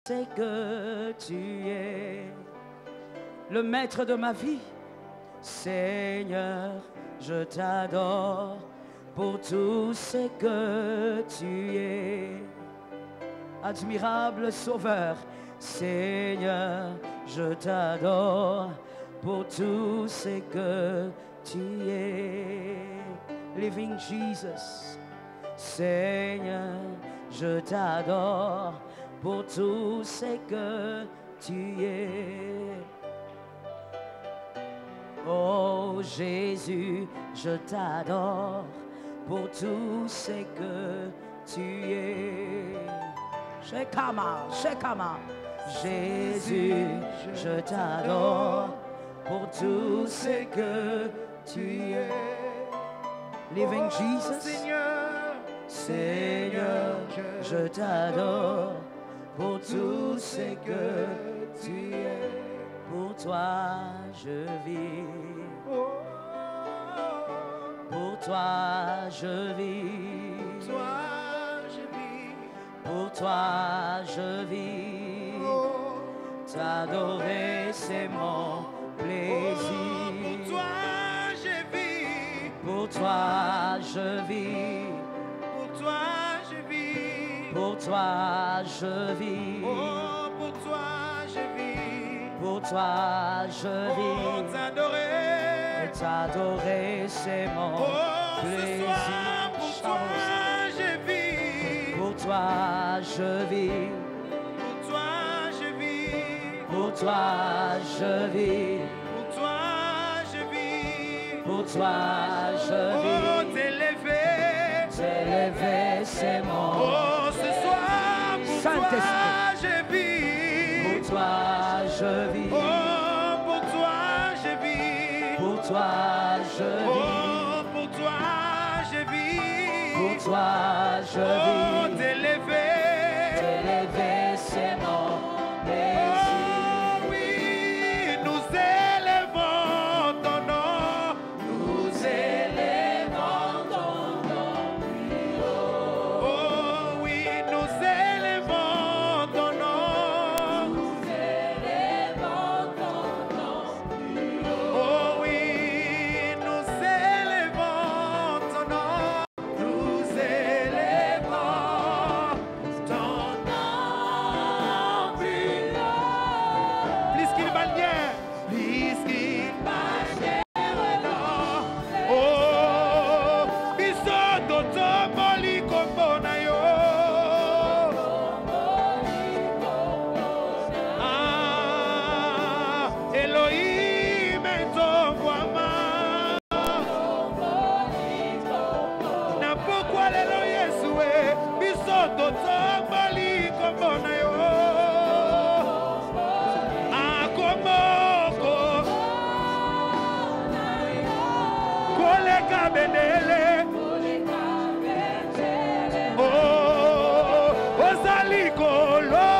c'est que tu es le maître de ma vie. Seigneur, je t'adore pour tout ce que tu es. Admirable Sauveur, Seigneur, je t'adore pour tout ce que tu es. Living Jesus, Seigneur, je t'adore pour tout ce que tu es. Oh Jésus, je t'adore pour tout ce que tu es. Shekama, Shekama. Jésus, je t'adore pour tout ce que tu es. Living Jesus, Seigneur, Seigneur, je t'adore pour tout ce que tu es. Pour toi je vis, pour toi je vis, pour toi je vis. T'adorer c'est mon plaisir. pour toi je vis, Pour toi je vis, pour toi je vis, pour toi je vis, oh, pour toi je vis, pour toi je oh, vis. t'adorer, T'adorer c'est mon oh, ce plaisir. soir, pour toi je vis, Pour toi je vis, pour toi je vis, pour toi je vis, pour toi je vis, pour toi je oh, vis. t'élever, T'élever c'est mon oh, ce soir, pour toi Saint-Esprit. je vis, Pour toi je vis, oh, pour toi je vis, pour toi je vis, oh, pour toi je vis, pour toi je oh, vis. t'élever, T'élever c'est mon oh, plaisir. oui, nous élevons ton nom, Nous élevons ton nom plus haut. oh, oui, nous élevons ton nom, Nous élevons ton nom plus haut. oh, oui, nous élevons ton nom, nous élevons ton nom plus haut. Plus qu'il va bien, plus qu'il va bien, oh, biso totomoli kombo na yo, ah, Elohim etongwama, na pokwa lelo Yesu e, biso totomoli kombo na yo, ah, komoko koleka bendele, oh, ozali kolo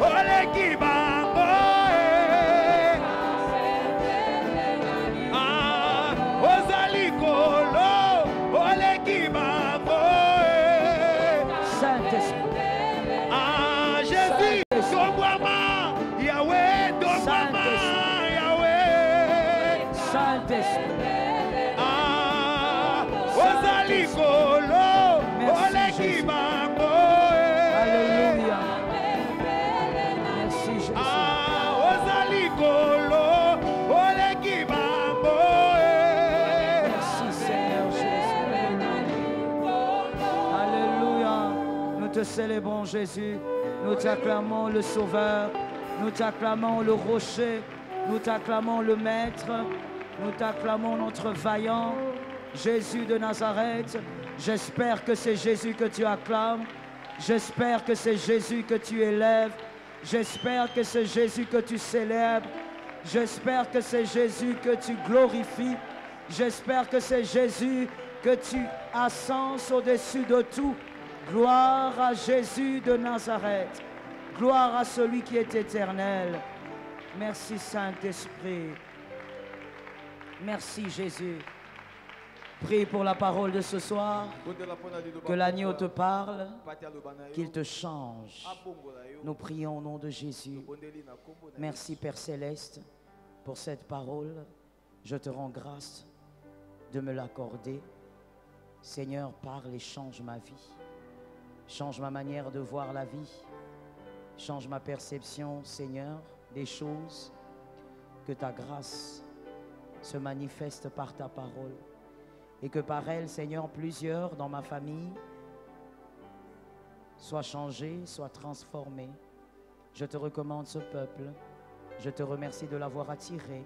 oleki bango e, ah, ozali kolo oleki bango e, Saint-Esprit, ah, Jésus tongwama, Yahweh tongwama, Yahweh, Saint-Esprit, ah, ozali kolo Merci, oleki Jésus. bango e, Alléluia. Merci Jésus. ah, ozali kolo oleki bango e. Merci Seigneur Jésus. Alléluia. Nous te célébrons Jésus. Nous t'acclamons le Sauveur. Nous t'acclamons le Rocher. Nous t'acclamons le Maître. Nous t'acclamons notre vaillant. Jésus de Nazareth. J'espère que c'est Jésus que tu acclames. J'espère que c'est Jésus que tu élèves. J'espère que c'est Jésus que tu célèbres. J'espère que c'est Jésus que tu glorifies. J'espère que c'est Jésus que tu ascenses au-dessus de tout. Gloire à Jésus de Nazareth. Gloire à celui qui est éternel. Merci Saint-Esprit. Merci Jésus. Prie pour la parole de ce soir, que l'agneau te parle, qu'il te change. Nous prions au nom de Jésus. Merci Père Céleste pour cette parole. Je te rends grâce de me l'accorder. Seigneur, parle et change ma vie. Change ma manière de voir la vie. Change ma perception, Seigneur, des choses. Que ta grâce se manifeste par ta parole. Et que par elle, Seigneur, plusieurs dans ma famille soient changés, soient transformés. Je te recommande ce peuple. Je te remercie de l'avoir attiré.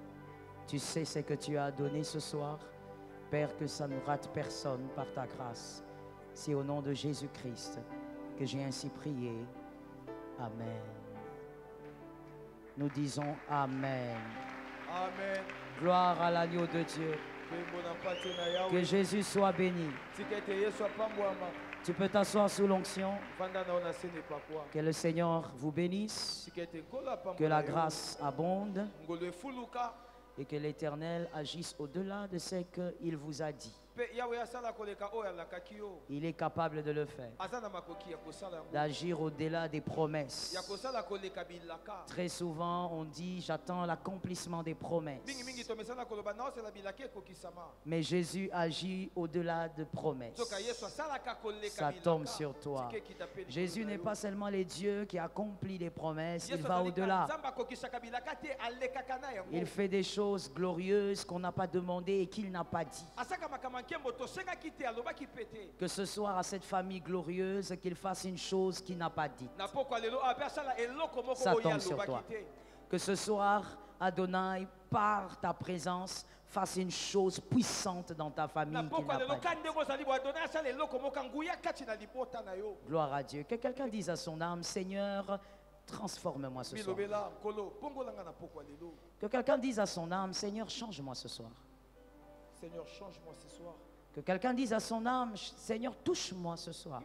Tu sais ce que tu as donné ce soir. Père, que ça ne rate personne par ta grâce. C'est au nom de Jésus-Christ que j'ai ainsi prié. Amen. Nous disons Amen. Amen. Gloire à l'agneau de Dieu. Que Jésus soit béni. Tu peux t'asseoir sous l'onction. Que le Seigneur vous bénisse. Que la grâce abonde. Et que l'Éternel agisse au-delà de ce qu'il vous a dit. Il est capable de le faire. D'agir au-delà des promesses. Très souvent, on dit, j'attends l'accomplissement des promesses. Mais Jésus agit au-delà de promesses. Ça tombe sur toi. Jésus n'est pas seulement le Dieu qui accomplit les promesses, il va au-delà. Il fait des choses glorieuses qu'on n'a pas demandées et qu'il n'a pas dit. Que ce soir à cette famille glorieuse, qu'il fasse une chose qu'il n'a pas dite. Ça tombe sur toi. Que ce soir, Adonai, par ta présence, fasse une chose puissante dans ta famille qu'il n'a pas dite. Gloire à Dieu. Que quelqu'un dise à son âme, Seigneur, transforme-moi ce soir. Que quelqu'un dise à son âme, Seigneur, change-moi ce soir. Seigneur, change-moi ce soir. Que quelqu'un dise à son âme, Seigneur, touche-moi ce soir.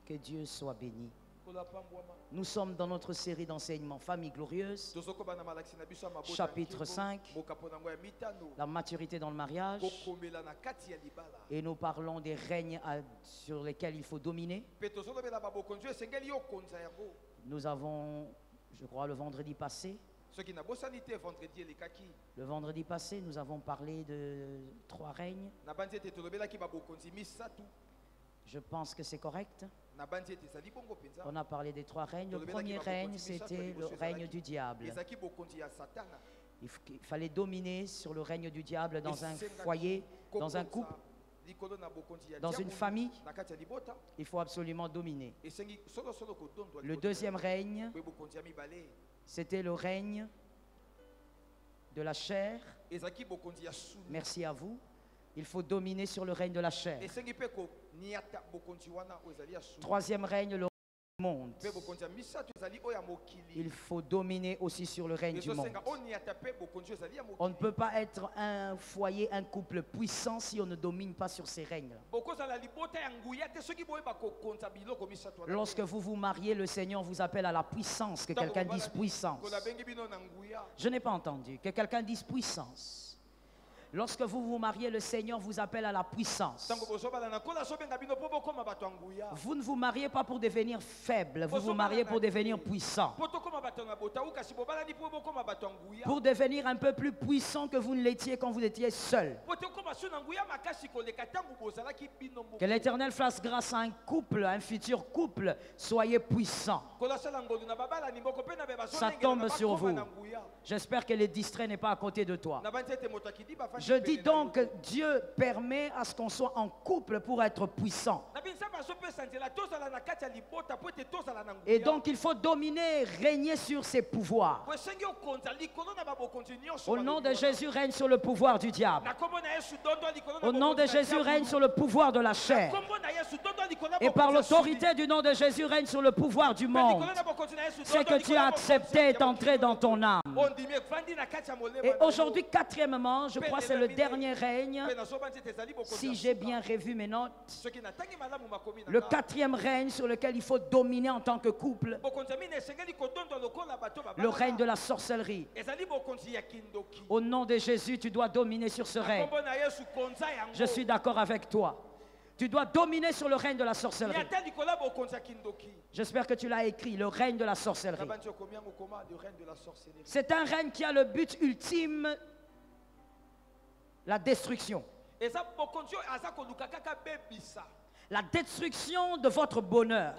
Que Dieu soit béni. Nous sommes dans notre série d'enseignements Famille glorieuse, chapitre 5, la maturité dans le mariage. Et nous parlons des règnes sur lesquels il faut dominer. Nous avons, je crois, le vendredi passé, nous avons parlé de 3 règnes. Je pense que c'est correct. On a parlé des 3 règnes. Le premier règne, c'était le règne du diable. Il fallait dominer sur le règne du diable dans un foyer, dans un couple, dans une famille. Il faut absolument dominer. Le deuxième règne, c'était le règne de la chair. Merci à vous. Il faut dominer sur le règne de la chair. Troisième règne, le monde. Il faut dominer aussi sur le règne du monde. On ne peut pas être un foyer, un couple puissant si on ne domine pas sur ces règnes. Lorsque vous vous mariez, le Seigneur vous appelle à la puissance. Que quelqu'un dise puissance. Je n'ai pas entendu. Que quelqu'un dise puissance. Lorsque vous vous mariez, le Seigneur vous appelle à la puissance. Vous ne vous mariez pas pour devenir faible, vous vous mariez pour devenir puissant. Pour devenir un peu plus puissant que vous ne l'étiez quand vous étiez seul. Que l'Éternel fasse grâce à un couple, un futur couple, soyez puissant. Ça tombe sur vous. J'espère que le distrait n'est pas à côté de toi. Je dis donc que Dieu permet à ce qu'on soit en couple pour être puissant. Et donc il faut dominer, régner sur ses pouvoirs. Au nom de Jésus, règne sur le pouvoir du diable. Au nom de Jésus, règne sur le pouvoir de la chair. Et par l'autorité du nom de Jésus, règne sur le pouvoir du monde. Ce que tu as accepté est entré dans ton âme. Et aujourd'hui, quatrièmement, je crois que c'est le dernier règne, si j'ai bien revu mes notes, le quatrième règne sur lequel il faut dominer en tant que couple, le règne de la sorcellerie. Au nom de Jésus, tu dois dominer sur ce règne. Je suis d'accord avec toi. Tu dois dominer sur le règne de la sorcellerie. J'espère que tu l'as écrit, le règne de la sorcellerie. C'est un règne qui a le but ultime, la destruction. La destruction de votre bonheur.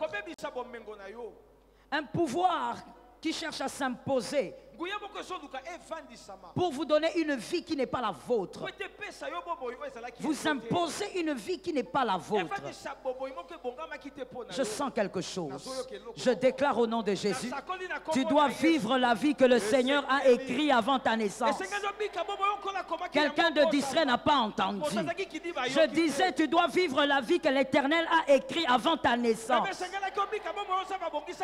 Un pouvoir qui cherche à s'imposer pour vous donner une vie qui n'est pas la vôtre. Vous imposez une vie qui n'est pas la vôtre. Je sens quelque chose. Je déclare au nom de Jésus, tu dois vivre la vie que le Seigneur a écrite avant ta naissance. Quelqu'un de distrait n'a pas entendu. Je disais, tu dois vivre la vie que l'Éternel a écrite avant ta naissance.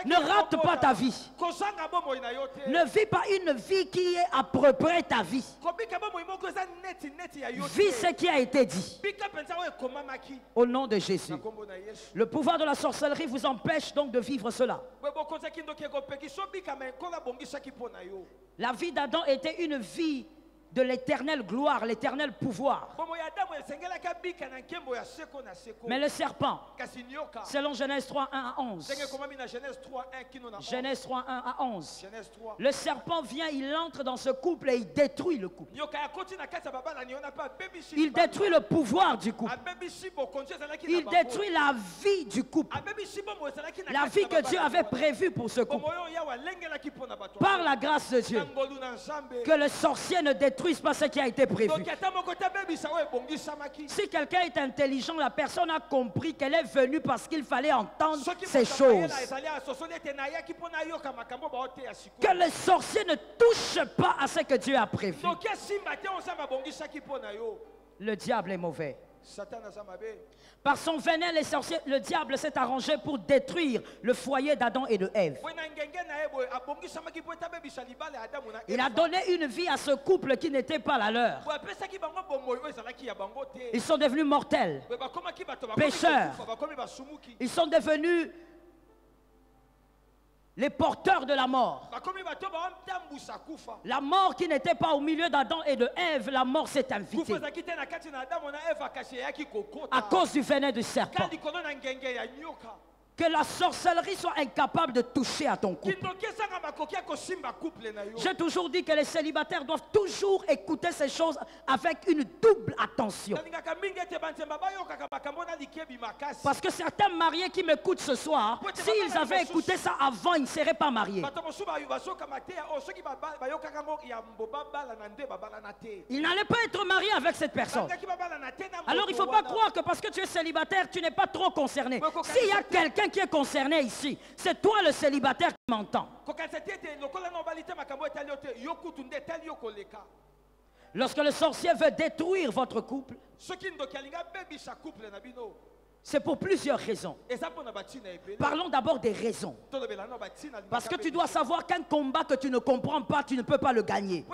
Ne rate pas ta vie. Ne vis pas une vie qui est à peu près ta vie. Vis ce qui a été dit. Au nom de Jésus. Le pouvoir de la sorcellerie vous empêche donc de vivre cela. La vie d'Adam était une vie de l'éternelle gloire, l'éternel pouvoir. Mais le serpent, selon Genèse 3, 1 à 11, Genèse 3, 1 à 11, le serpent vient, il entre dans ce couple et il détruit le couple. Il détruit le pouvoir du couple. Il détruit la vie du couple. La vie que Dieu avait prévue pour ce couple. Par la grâce de Dieu, que le sorcier ne détruise pas ce qui a été prévu. Si quelqu'un est intelligent, la personne a compris qu'elle est venue parce qu'il fallait entendre ces choses. Que le sorcier ne touche pas à ce que Dieu a prévu. Le diable est mauvais. Par son venin, le diable s'est arrangé pour détruire le foyer d'Adam et de Ève. Il a donné une vie à ce couple qui n'était pas la leur. Ils sont devenus mortels, pécheurs. Ils sont devenus les porteurs de la mort. La mort qui n'était pas au milieu d'Adam et de Ève, la mort s'est invitée. À cause du venin du serpent. Que la sorcellerie soit incapable de toucher à ton couple. J'ai toujours dit que les célibataires doivent toujours écouter ces choses avec une double attention. Parce que certains mariés qui m'écoutent ce soir, s'ils avaient écouté ça avant, ils ne seraient pas mariés. Ils n'allaient pas être mariés avec cette personne. Alors il ne faut pas croire que parce que tu es célibataire, tu n'es pas trop concerné. S'il y a quelqu'un qui est concerné ici, c'est toi le célibataire qui m'entend. Lorsque le sorcier veut détruire votre couple, c'est pour plusieurs raisons. Parlons d'abord des raisons. Parce que tu dois savoir qu'un combat que tu ne comprends pas, tu ne peux pas le gagner.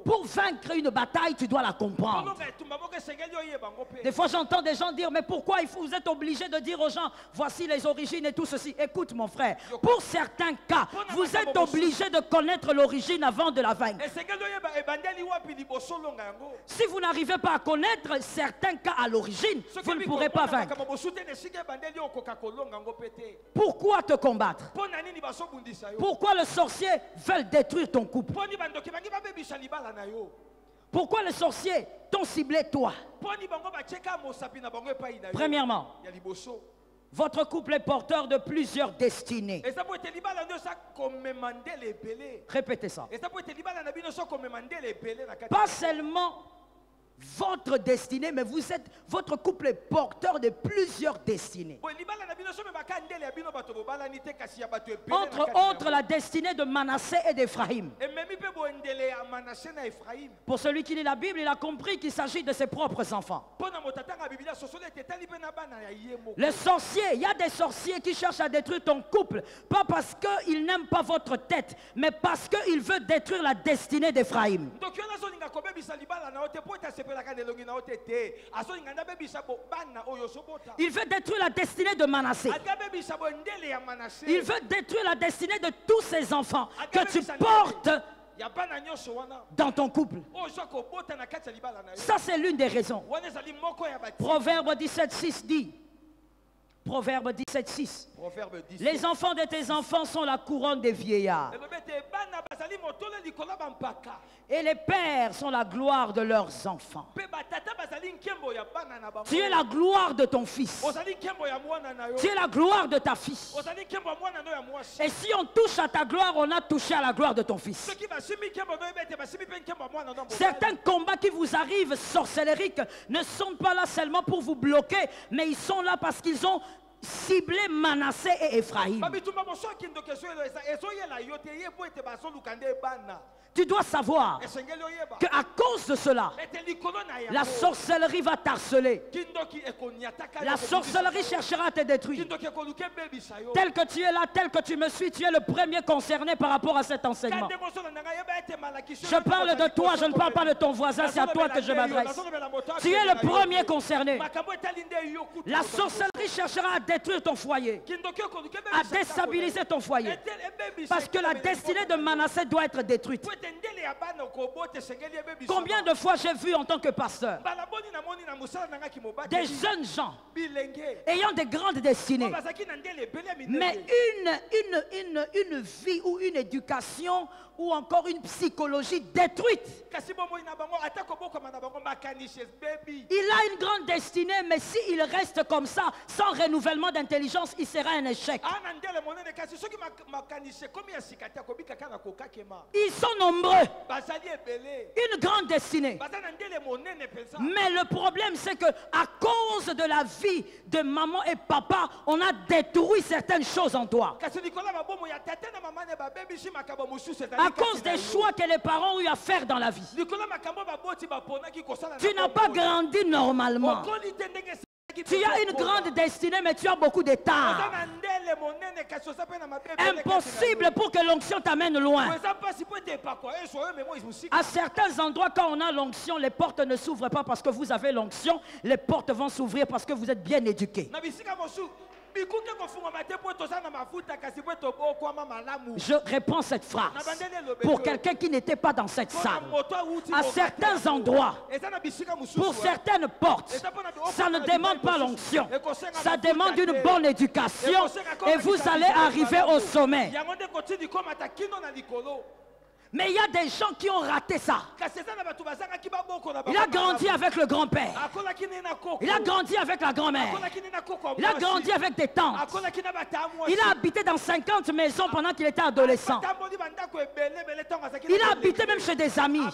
Pour vaincre une bataille, tu dois la comprendre. Des fois, j'entends des gens dire, mais pourquoi vous êtes obligé de dire aux gens, voici les origines et tout ceci. Écoute mon frère, pour certains cas, vous êtes obligé de connaître l'origine avant de la vaincre. Si vous n'arrivez pas à connaître certains cas à l'origine, vous ne pourrez pas vaincre. Pourquoi te combattre? Pourquoi le sorcier veut détruire ton couple? Pourquoi les sorciers t'ont ciblé toi? Premièrement, votre couple est porteur de plusieurs destinées. Répétez ça. Pas seulement votre destinée, mais votre couple est porteur de plusieurs destinées. Entre la destinée de Manassé et d'Éphraïm. Pour celui qui lit la Bible, il a compris qu'il s'agit de ses propres enfants. Les sorciers, il y a des sorciers qui cherchent à détruire ton couple, pas parce qu'ils n'aiment pas votre tête, mais parce qu'ils veulent détruire la destinée d'Éphraïm. Il veut détruire la destinée de Manassé. Il veut détruire la destinée de tous ces enfants que tu portes dans ton couple. Ça, c'est l'une des raisons. Proverbe 17:6 dit, Proverbe 17:6. Les enfants de tes enfants sont la couronne des vieillards. Et les pères sont la gloire de leurs enfants. Tu es la gloire de ton fils. Tu es la gloire de ta fille. Et si on touche à ta gloire, on a touché à la gloire de ton fils. Certains combats qui vous arrivent sorcellériques ne sont pas là seulement pour vous bloquer, mais ils sont là parce qu'ils ont ciblé Manassé et Éphraïm. Tu dois savoir qu'à cause de cela, la sorcellerie va t'harceler. La sorcellerie cherchera à te détruire. Tel que tu es là, tel que tu me suis, tu es le premier concerné par rapport à cet enseignement. Je parle de toi, je ne parle pas de ton voisin, c'est à toi que je m'adresse. Tu es le premier concerné. La sorcellerie cherchera à détruire ton foyer, à déstabiliser ton foyer. Parce que la destinée de Manassé doit être détruite. Combien de fois j'ai vu en tant que pasteur des jeunes gens ayant des grandes destinées, mais une vie ou une éducation ou encore une psychologie détruite. Il a une grande destinée, mais s'il reste comme ça, sans renouvellement d'intelligence, il sera un échec. Ils sont nombreux. Une grande destinée. Mais le problème, c'est que à cause de la vie de maman et papa, on a détruit certaines choses en toi. À cause des choix que les parents ont eu à faire dans la vie. Tu n'as pas grandi normalement. Tu as une grande destinée, mais tu as beaucoup d'état. Impossible pour que l'onction t'amène loin. À certains endroits, quand on a l'onction, les portes ne s'ouvrent pas parce que vous avez l'onction. Les portes vont s'ouvrir parce que vous êtes bien éduqués. Je réponds cette phrase pour quelqu'un qui n'était pas dans cette salle. À certains endroits, pour certaines portes, ça ne demande pas l'onction, ça demande une bonne éducation et vous allez arriver au sommet. Mais il y a des gens qui ont raté ça. Il a grandi avec le grand-père. Il a grandi avec la grand-mère. Il a grandi avec des tantes. Il a habité dans 50 maisons pendant qu'il était adolescent. Il a habité même chez des amis.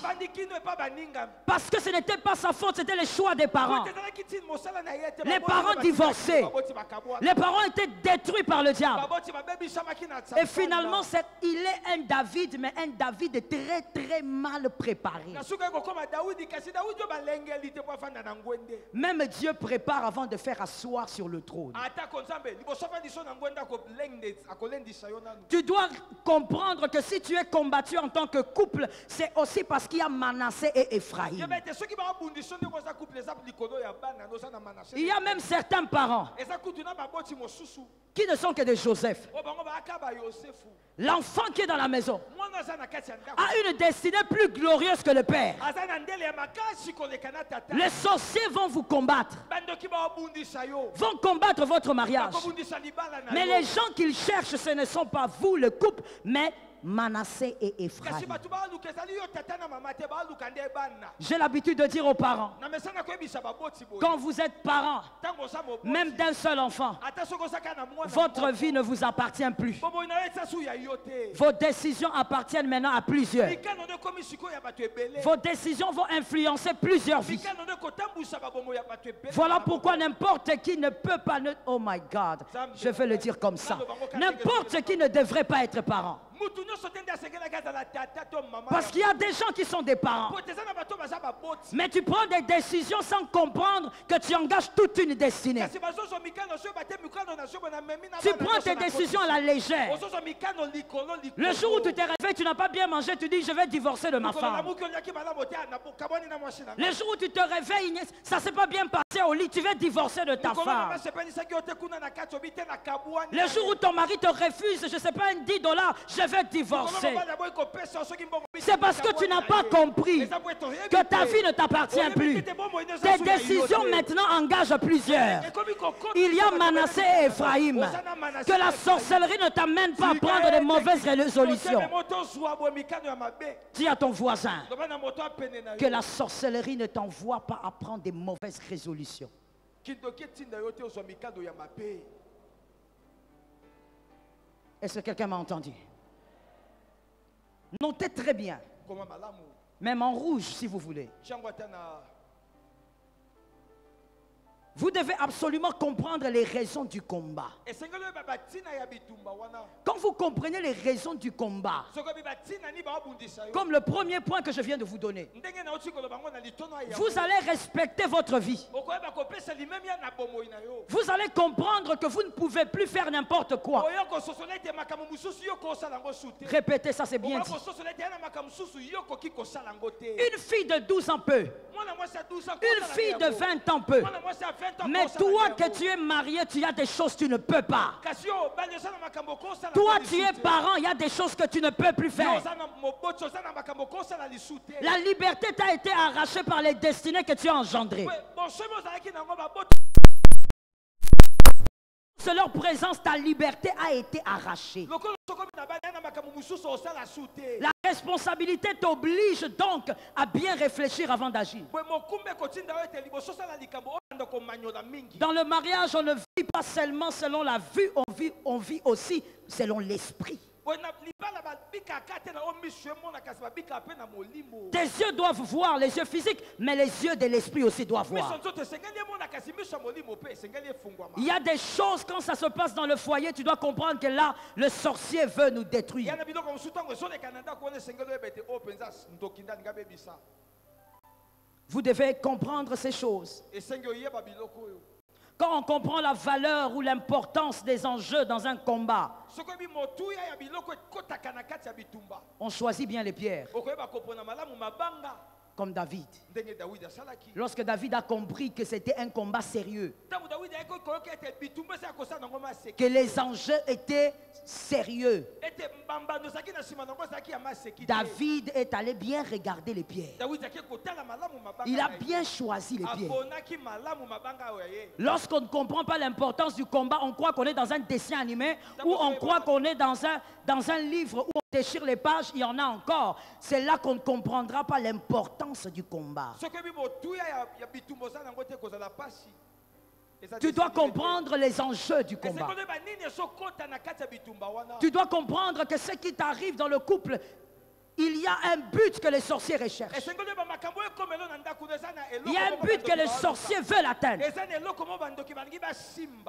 Parce que ce n'était pas sa faute, c'était le choix des parents. Les parents divorcés. Les parents étaient détruits par le diable. Et finalement, il est un David, mais un David très très mal préparé. Même Dieu prépare avant de faire asseoir sur le trône. Tu dois comprendre que si tu es combattu en tant que couple, c'est aussi parce qu'il y a Manassé et Éphraïm. Il y a même certains parents qui ne sont que des Joseph. L'enfant qui est dans la maison a une destinée plus glorieuse que le père. Les sorciers vont vous combattre, vont combattre votre mariage. Mais les gens qu'ils cherchent, ce ne sont pas vous, le couple, mais Manassé et kasi Ephraïm. bato baluka ezali yo tata na mama te baluka nde bana J'ai l'habitude de dire aux parents, na mesana koyebisa baboti boye quand vous êtes parents, ntango oza moboti même d'un seul enfant, ata soki ozaka na mwana votre vie ne vous appartient plus. boboyi na yo eza su ya yo te Vos décisions appartiennent maintenant à plusieurs. mikano nde ekomi sikoyo ya bato ebele Vos décisions vont influencer plusieurs vies. mikano nde kotambusa babomoi ya bato ebele Voilà pourquoi n'importe qui ne peut pas... Oh my God, je vais le dire comme ça. N'importe qui ne devrait pas être parent. mutu nyonso te nde asengelaki azala tata to mama Parce qu'il y a des gens qui sont des parents. po eza na bato baza baboti Mais tu prends des décisions sans comprendre que tu engages toute une destinée. kasi bazozwa mikano soki bate mikano na soki na memi na Tu prends tes décisions à la légère. ozozwa mikano likolo Le jour où tu te réveilles, tu n'as pas bien mangé, tu dis je vais divorcer de ma likolo na femme. moki oliaki malamu te kabwani na mwasi na Le jour où tu te réveilles, ça ne s'est pas bien passé au lit, tu vas divorcer de ta likolo na femme. masepenisaki yo te kuna na kati obi te na kabwani Le jour où ton mari te refuse, je ne sais pas, $10, je vais divorcer. C'est parce que tu n'as pas compris que ta vie ne t'appartient plus. Tes décisions maintenant engagent plusieurs. Il y a Manassé et Ephraïm. Que la sorcellerie ne t'amène pas à prendre de mauvaises résolutions. Dis à ton voisin que la sorcellerie ne t'envoie pas à prendre des mauvaises résolutions. Est-ce que quelqu'un m'a entendu? Notez très bien, même en rouge si vous voulez. Vous devez absolument comprendre les raisons du combat. Quand vous comprenez les raisons du combat, comme le premier point que je viens de vous donner, vous allez respecter votre vie. Vous allez comprendre que vous ne pouvez plus faire n'importe quoi. Répétez ça, c'est bien dit. Une fille de 12 ans peut. Une fille de 20 ans peut. Mais toi que tu es marié, tu as des choses que tu ne peux pas. Toi tu es parent, il y a des choses que tu ne peux plus faire. La liberté t'a été arrachée par les destinées que tu as engendrées. C'est leur présence, ta liberté a été arrachée. La responsabilité t'oblige donc à bien réfléchir avant d'agir. Dans le mariage, on ne vit pas seulement selon la vue, on vit aussi selon l'esprit. Tes yeux doivent voir, les yeux physiques, mais les yeux de l'esprit aussi doivent voir. Il y a des choses, quand ça se passe dans le foyer, tu dois comprendre que là, le sorcier veut nous détruire. Vous devez comprendre ces choses. Quand on comprend la valeur ou l'importance des enjeux dans un combat, on choisit bien les pierres. Comme David. Lorsque David a compris que c'était un combat sérieux, que les enjeux étaient sérieux, David est allé bien regarder les pierres. Il a bien choisi les pierres. Lorsqu'on ne comprend pas l'importance du combat, on croit qu'on est dans un dessin animé ou on croit qu'on est dans un livre où on déchire les pages, il y en a encore. C'est là qu'on ne comprendra pas l'importance du combat. Tu dois comprendre les enjeux du combat. Tu dois comprendre que ce qui t'arrive dans le couple, il y a un but que les sorciers recherchent. Il y a un but que les sorciers veulent atteindre.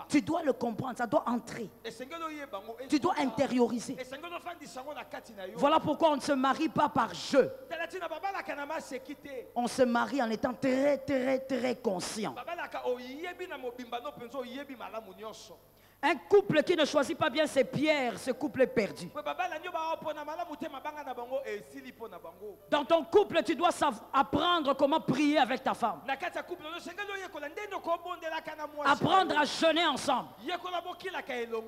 Tu dois le comprendre, ça doit entrer. Tu dois intérioriser. Voilà pourquoi on ne se marie pas par jeu. On se marie en étant très, très, très conscient. Un couple qui ne choisit pas bien ses pierres, ce couple est perdu. Dans ton couple, tu dois apprendre comment prier avec ta femme. Apprendre à jeûner ensemble.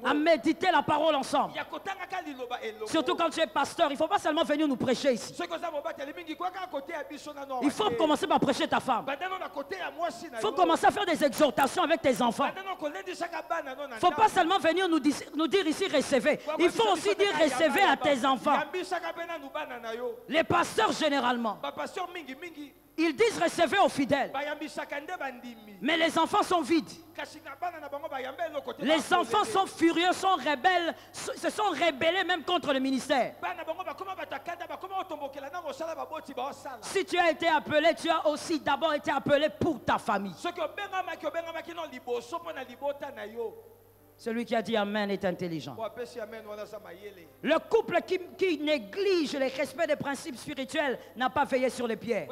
À méditer la parole ensemble. Surtout quand tu es pasteur, il ne faut pas seulement venir nous prêcher ici. Il faut commencer par prêcher ta femme. Il faut commencer à faire des exhortations avec tes enfants. Il ne faut pas pas seulement venir nous dire ici recevez. Il faut aussi dire recevez à tes enfants. Les pasteurs généralement, ils disent recevez aux fidèles. Mais les enfants sont vides. Les enfants sont furieux, sont rebelles, se sont rebellés même contre le ministère. Si tu as été appelé, tu as aussi d'abord été appelé pour ta famille. Celui qui a dit Amen est intelligent. Le couple qui néglige le respect des principes spirituels n'a pas veillé sur les pierres.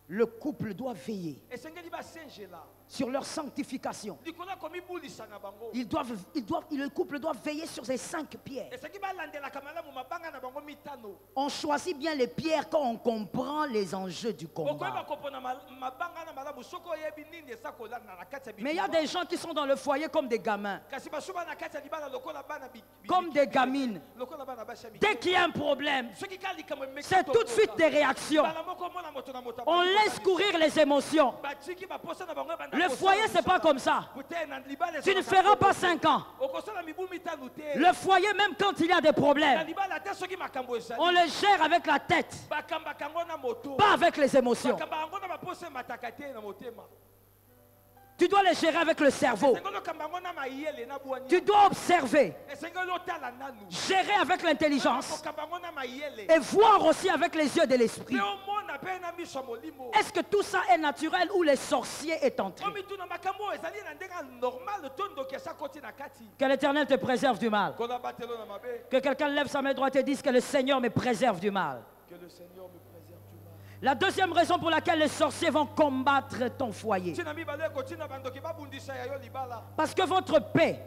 Le couple doit veiller sur leur sanctification. Le couple doit veiller sur ces 5 pierres. On choisit bien les pierres quand on comprend les enjeux du combat. Mais il y a des gens qui sont dans le foyer comme des gamins, comme des gamines. Dès qu'il y a un problème, c'est tout de suite des réactions. On laisse courir les émotions. Le foyer, c'est pas comme ça. Tu ne feras pas 5 ans. Le foyer, même quand il y a des problèmes, on le gère avec la tête, pas avec les émotions. Tu dois les gérer avec le cerveau. Tu dois observer, gérer avec l'intelligence et voir aussi avec les yeux de l'esprit. Est-ce que tout ça est naturel ou les sorciers est entré? Que l'Éternel te préserve du mal. Que quelqu'un lève sa main droite et dise que le Seigneur me préserve du mal. Que le Seigneur me préserve du mal. La deuxième raison pour laquelle les sorciers vont combattre ton foyer. Parce que votre paix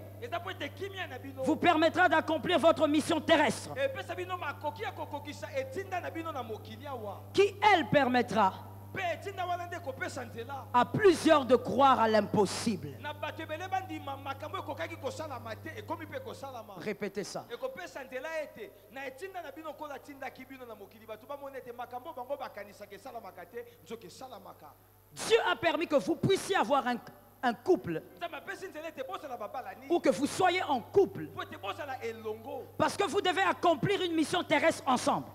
vous permettra d'accomplir votre mission terrestre. Qui, elle, permettra à plusieurs de croire à l'impossible. Répétez ça. Dieu a permis que vous puissiez avoir un couple, ou que vous soyez en couple, parce que vous devez accomplir une mission terrestre ensemble.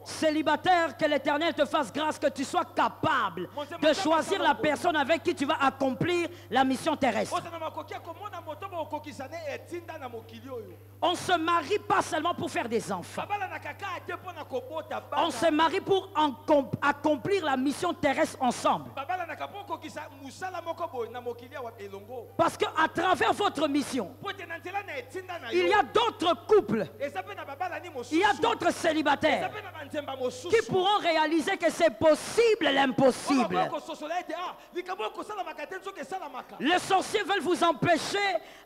Célibataire, que l'Éternel te fasse grâce que tu sois capable de choisir la personne avec qui tu vas accomplir la mission terrestre. On se marie pas seulement pour faire des enfants. On se marie pour accomplir la mission terrestre ensemble. Parce qu'à travers votre mission, il y a d'autres couples, il y a d'autres célibataires qui pourront réaliser que c'est possible l'impossible. Les sorciers veulent vous empêcher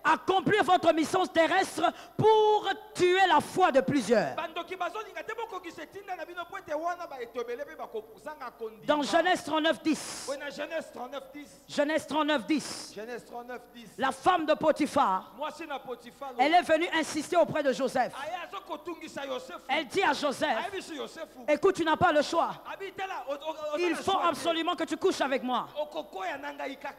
d'accomplir votre mission terrestre pour tuer la foi de plusieurs. Dans Genèse 39:10, Genèse 39:10, la femme de Potiphar, elle est venue insister auprès de Joseph. Elle dit à Joseph, écoute, tu n'as pas le choix. Il faut absolument que tu couches avec moi.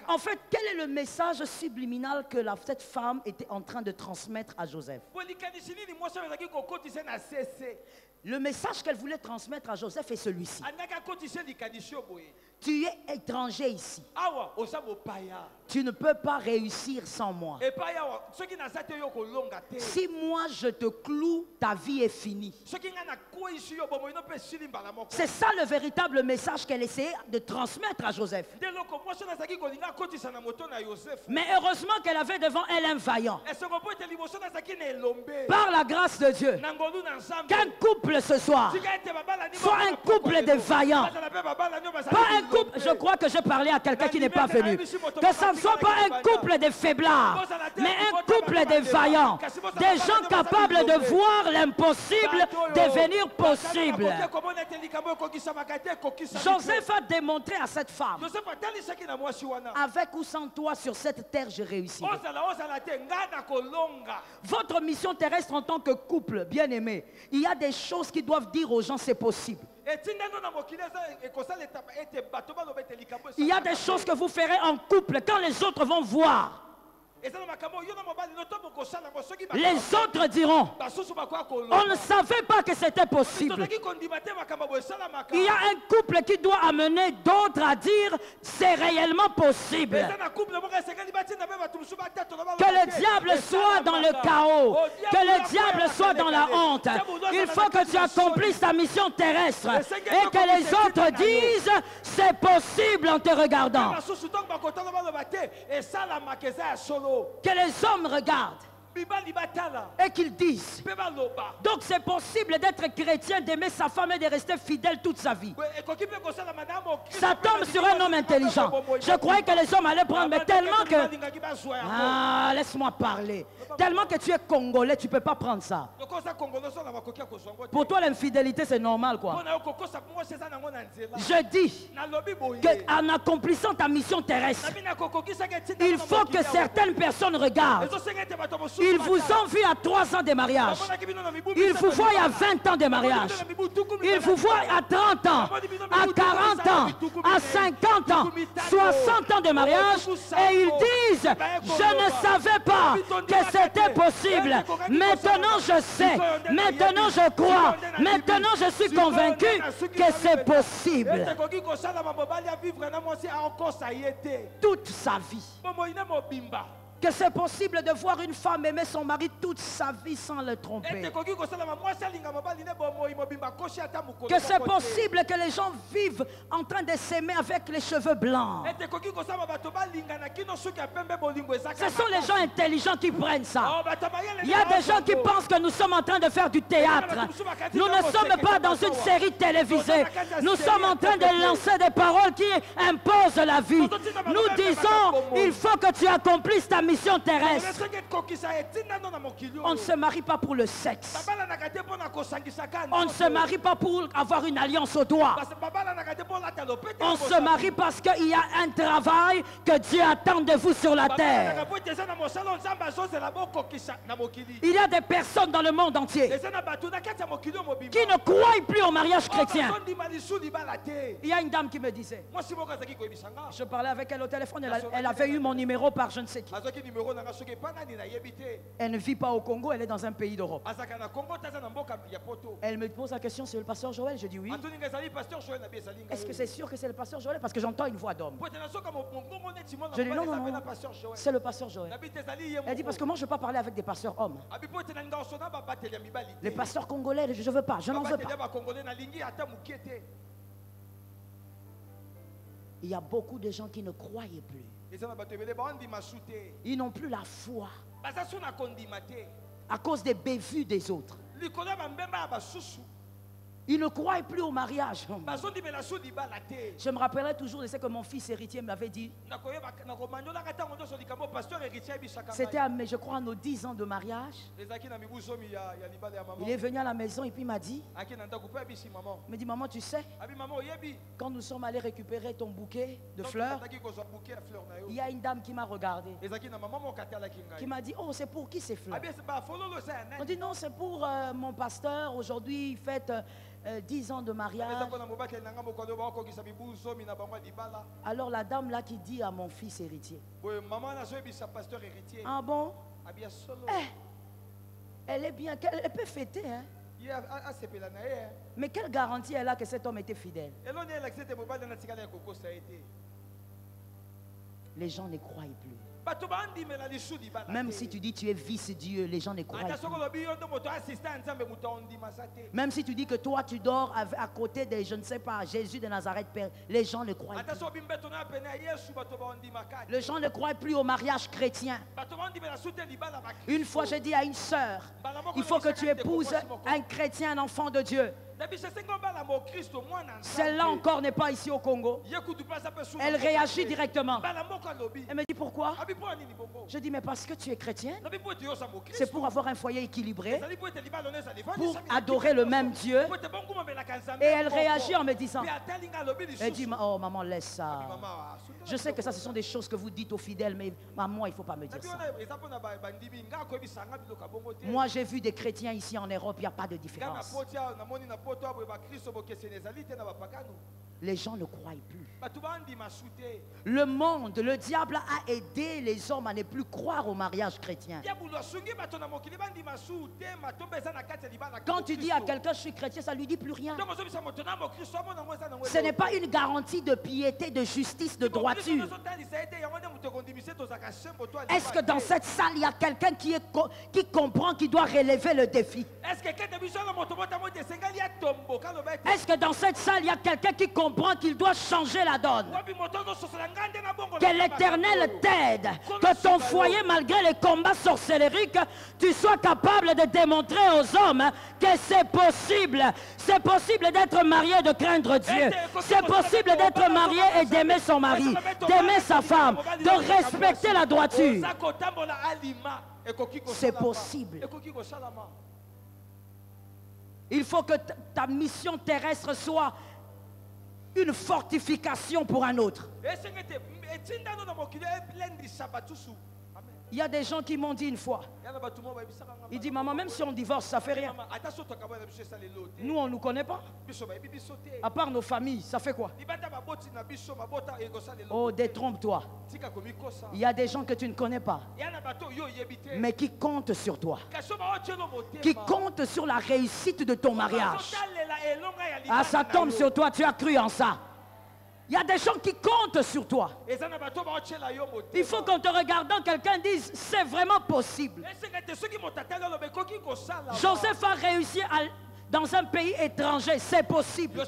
En fait, quel est le message subliminal que cette femme était en train de transmettre à Joseph? Le message qu'elle voulait transmettre à Joseph est celui-ci. Tu es étranger ici. Tu ne peux pas réussir sans moi. Si moi je te cloue, ta vie est finie. C'est ça le véritable message qu'elle essayait de transmettre à Joseph. Mais heureusement qu'elle avait devant elle un vaillant. Par la grâce de Dieu, qu'un couple ce soir soit un couple de vaillants. Pas un couple, je crois que j'ai parlé à quelqu'un qui n'est pas venu. Que ça ne soit pas un couple de faiblards, mais un couple de vaillants. Des gens capables de voir l'impossible devenir possible. Joseph a démontré à cette femme, avec ou sans toi sur cette terre je réussirai. Votre mission terrestre en tant que couple bien aimé, il y a des choses qui doivent dire aux gens c'est possible. Il y a des choses que vous ferez en couple quand les autres vont voir. Les autres diront, on ne savait pas que c'était possible. Il y a un couple qui doit amener d'autres à dire, c'est réellement possible. Que le diable soit dans le chaos, que le diable soit dans la honte. Il faut que tu accomplisses ta mission terrestre et que les autres disent, c'est possible en te regardant. Que les hommes regardent et qu'ils disent. Donc c'est possible d'être chrétien, d'aimer sa femme et de rester fidèle toute sa vie. Ça tombe sur un homme intelligent. Je croyais que les hommes allaient prendre, mais tellement que... Ah, laisse-moi parler. Tellement que tu es congolais, tu ne peux pas prendre ça. Pour toi, l'infidélité, c'est normal, quoi. Je dis qu'en accomplissant ta mission terrestre, il faut que certaines personnes regardent. Ils vous ont vu à 3 ans de mariage. Ils vous voient à 20 ans de mariage. Ils vous voient à 30 ans, à 40 ans, à 50 ans, 60 ans de mariage. Et ils disent, je ne savais pas que c'était possible. Maintenant je sais, maintenant je crois, maintenant je suis convaincu que c'est possible. Toute sa vie. Que c'est possible de voir une femme aimer son mari toute sa vie sans le tromper. Que c'est possible que les gens vivent en train de s'aimer avec les cheveux blancs. Ce sont les gens intelligents qui prennent ça. Il y a des gens qui pensent que nous sommes en train de faire du théâtre. Nous ne sommes pas dans une série télévisée. Nous sommes en train de lancer des paroles qui imposent la vie. Nous disons, il faut que tu accomplisses ta mission terrestre. On ne se marie pas pour le sexe. On ne se marie pas pour avoir une alliance au doigt. On se marie parce qu'il y a un travail que Dieu attend de vous sur la terre. Il y a des personnes dans le monde entier qui ne croient plus au mariage chrétien. Il y a une dame qui me disait, je parlais avec elle au téléphone, elle avait eu mon numéro par je ne sais qui. Elle ne vit pas au Congo, elle est dans un pays d'Europe. Elle me pose la question, c'est le pasteur Joël? Je dis oui. Est-ce que c'est sûr que c'est le pasteur Joël? Parce que j'entends une voix d'homme. Je dis non, non, non, c'est le pasteur Joël. Elle dit parce que moi je ne veux pas parler avec des pasteurs hommes. Les pasteurs congolais, je ne veux pas, je n'en veux pas. Il y a beaucoup de gens qui ne croyaient plus. Ils n'ont plus la foi à cause des bévues des autres. Ils ne croient plus au mariage. Je me rappellerai toujours de ce que mon fils héritier m'avait dit. C'était, je crois, à nos 10 ans de mariage. Il est venu à la maison et puis il m'a dit, maman, tu sais, quand nous sommes allés récupérer ton bouquet de fleurs, il y a une dame qui m'a regardé, qui m'a dit, oh, c'est pour qui ces fleurs? On dit, non, c'est pour mon pasteur. Aujourd'hui, il fête 10 ans de mariage. Alors la dame là qui dit à mon fils héritier, ah bon? Elle est bien, elle peut fêter, hein? Mais quelle garantie elle a que cet homme était fidèle? Les gens ne croient plus. Même si tu dis tu es vice-dieu, les gens ne croient plus. Même si tu dis que toi tu dors à côté de, je ne sais pas, Jésus de Nazareth, Père, les gens ne croient plus. Les gens ne croient plus au mariage chrétien. Une fois j'ai dit à une sœur, il faut que tu épouses un chrétien, un enfant de Dieu. Celle-là encore n'est pas ici au Congo. Elle réagit directement. Elle me dit pourquoi? Je dis mais parce que tu es chrétien. C'est pour avoir un foyer équilibré, pour adorer le même Dieu. Et elle réagit en me disant, elle dit oh maman laisse ça. Je sais que ça ce sont des choses que vous dites aux fidèles, mais maman il ne faut pas me dire ça. Moi j'ai vu des chrétiens ici en Europe, il n'y a pas de différence. Les gens ne croient plus. Le monde, le diable a aidé les hommes à ne plus croire au mariage chrétien. Quand tu dis à quelqu'un je suis chrétien, ça ne lui dit plus rien. Ce n'est pas une garantie de piété, de justice, de droiture. Est-ce que dans cette salle, il y a quelqu'un qui comprend qu'il doit relever le défi? Est-ce que dans cette salle, il y a quelqu'un qui comprend qu'il doit changer la donne? Que l'Éternel t'aide, que ton foyer, malgré les combats sorcellériques, tu sois capable de démontrer aux hommes que c'est possible. C'est possible d'être marié et de craindre Dieu. C'est possible d'être marié et d'aimer son mari, d'aimer sa femme, de respecter la droiture. C'est possible. Il faut que ta mission terrestre soit une fortification pour un autre. Il y a des gens qui m'ont dit une fois, il dit maman, même si on divorce, ça fait rien. Nous, on ne nous connaît pas. À part nos familles, ça fait quoi? Oh, détrompe-toi. Il y a des gens que tu ne connais pas, mais qui comptent sur toi, qui comptent sur la réussite de ton mariage. Ah, ça tombe sur toi, tu as cru en ça. Il y a des gens qui comptent sur toi. Il faut qu'en te regardant, quelqu'un dise, c'est vraiment possible. Joseph a réussi dans un pays étranger, c'est possible.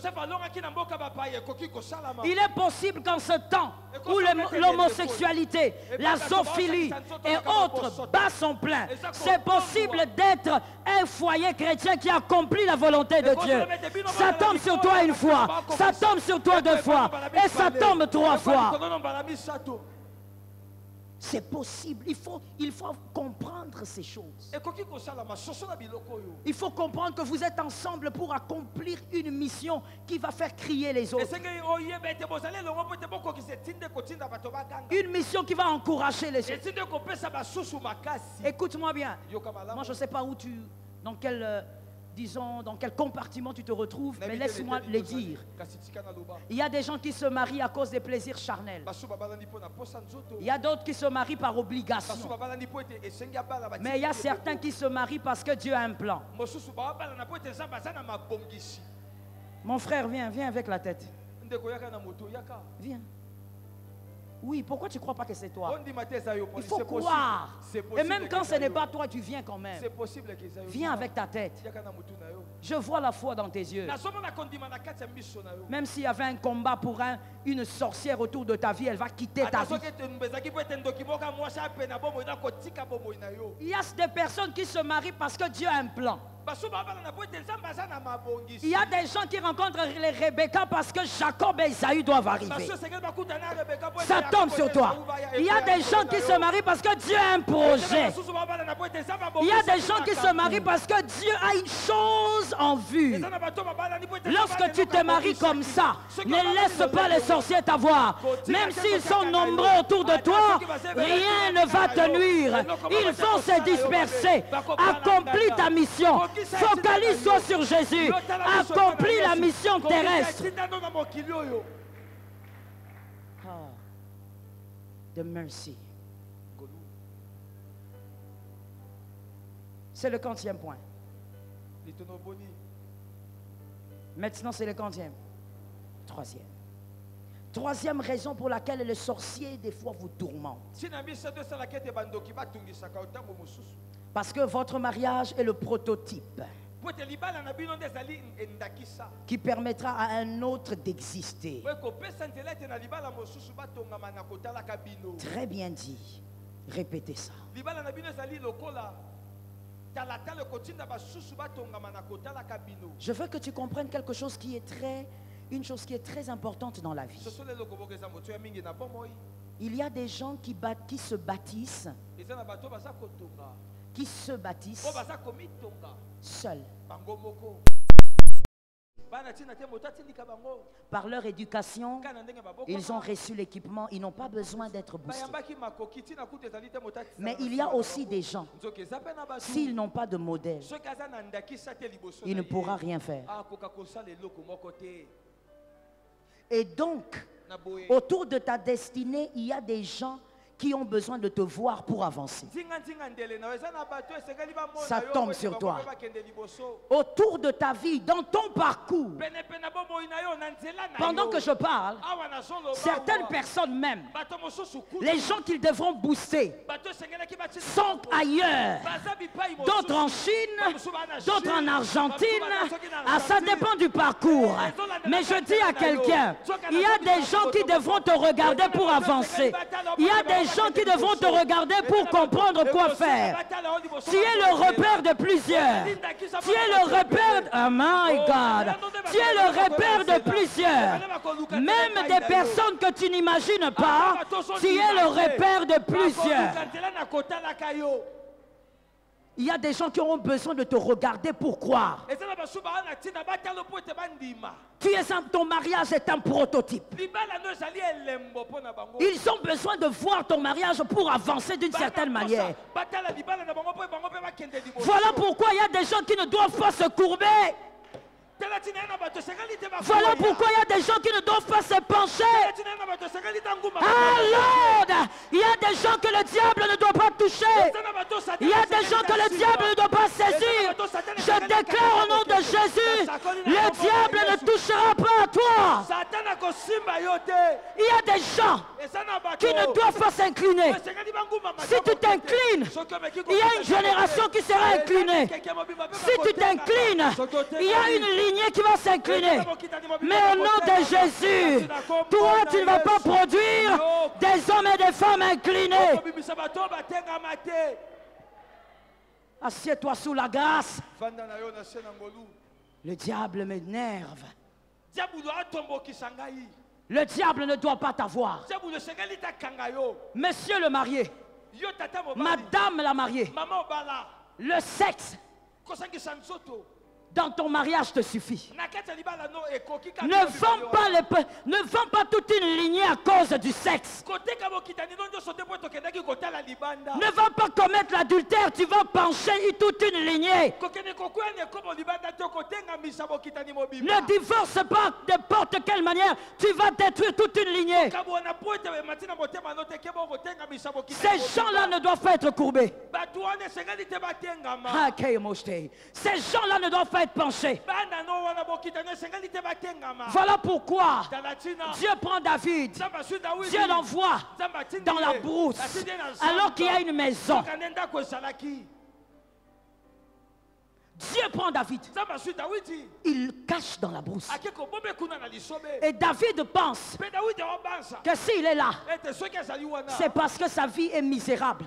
Il est possible qu'en ce temps où l'homosexualité, la zoophilie et autres bat son plein, c'est possible d'être un foyer chrétien qui accomplit la volonté de Dieu. Ça tombe sur toi une fois, ça tombe sur toi deux fois, et ça tombe trois fois. C'est possible. Il faut comprendre ces choses. Il faut comprendre que vous êtes ensemble pour accomplir une mission qui va faire crier les autres. Une mission qui va encourager les autres. Écoute-moi bien. Moi, je ne sais pas où dans quel compartiment tu te retrouves, mais laisse-moi le dire. Il y a des gens qui se marient à cause des plaisirs charnels. Il y a d'autres qui se marient par obligation. Mais il y a certains qui se marient parce que Dieu a un plan. Mon frère, viens avec la tête. Viens. Oui, pourquoi tu ne crois pas que c'est toi? Il faut croire. Et même quand ce n'est pas toi, tu viens quand même. Viens avec ta tête. Je vois la foi dans tes yeux. Même s'il y avait un combat pour une sorcière autour de ta vie, elle va quitter ta vie. Il y a des personnes qui se marient parce que Dieu a un plan. Il y a des gens qui rencontrent les Rebecca parce que Jacob et Isaïe doivent arriver. Ça tombe sur toi. Il y a des gens qui se marient parce que Dieu a un projet. Il y a des gens qui se marient parce que Dieu a une chose en vue. Lorsque tu te maries comme ça, ne laisse pas les sorciers t'avoir. Même s'ils sont nombreux autour de toi, rien ne va te nuire. Ils vont se disperser. Accomplis ta mission. Focalise-toi sur Jésus. Accomplis la mission terrestre. The mercy. C'est le 40e point. Maintenant, c'est le 40e. Troisième raison pour laquelle le sorcier, des fois, vous tourmente. Parce que votre mariage est le prototype qui permettra à un autre d'exister. Très bien dit. Répétez ça. Je veux que tu comprennes quelque chose qui est une chose qui est très importante dans la vie. Il y a des gens qui se bâtissent seuls. Par leur éducation, ils ont reçu l'équipement, ils n'ont pas besoin d'être boostés. Mais il y a aussi des gens, s'ils n'ont pas de modèle, il ne pourra rien faire. Et donc, autour de ta destinée, il y a des gens qui ont besoin de te voir pour avancer. Ça tombe sur toi. Autour de ta vie, dans ton parcours, pendant que je parle, certaines personnes même, les gens qu'ils devront booster, sont ailleurs. D'autres en Chine, d'autres en Argentine. Ah, ça dépend du parcours. Mais je dis à quelqu'un, il y a des gens qui devront te regarder pour avancer. Il y a des gens qui devront te regarder pour comprendre quoi faire. Tu es le repère de plusieurs. Tu es le repère... Oh my God. Tu es le repère de plusieurs. Même des personnes que tu n'imagines pas, tu es le repère de plusieurs. Il y a des gens qui auront besoin de te regarder pour croire. Ton mariage est un prototype. Ils ont besoin de voir ton mariage pour avancer d'une certaine manière. Voilà pourquoi il y a des gens qui ne doivent pas se courber. Voilà pourquoi il y a des gens qui ne doivent pas se pencher. Alors, il y a des gens que le diable ne doit pas toucher. Il y a des gens que le diable ne doit pas saisir. Je déclare au nom de Jésus, le diable ne touchera pas à toi. Il y a des gens qui ne doivent pas s'incliner. Si tu t'inclines, il y a une génération qui sera inclinée. Si tu t'inclines, il y a une lignée qui va s'incliner. Mais au nom de Jésus, toi tu ne vas pas produire des hommes et des femmes inclinés. Assieds-toi sous la grâce. Le diable m'énerve. Le diable ne doit pas t'avoir. Monsieur le marié, madame la mariée, le sexe dans ton mariage te suffit. Ne vends pas toute une lignée à cause du sexe. Ne va pas commettre l'adultère, tu vas pencher toute une lignée. Ne divorce pas de n'importe quelle manière, tu vas détruire toute une lignée. Ces gens-là ne doivent pas être courbés. Ces gens-là ne doivent pas être penchés. Voilà pourquoi Dieu prend David, Dieu l'envoie dans la brousse alors qu'il y a une maison. Dieu prend David, il cache dans la brousse. Et David pense que s'il est là, c'est parce que sa vie est misérable.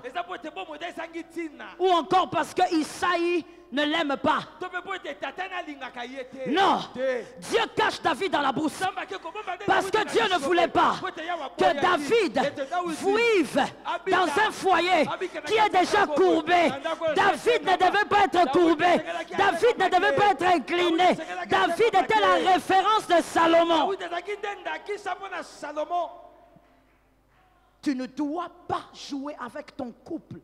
Ou encore parce que Isaïe ne l'aime pas. Non, Dieu cache David dans la brousse parce que Dieu ne voulait pas que David vive dans un foyer qui est déjà courbé. David ne devait pas être courbé. David ne devait pas être incliné. David était la référence de Salomon. Tu ne dois pas jouer avec ton couple.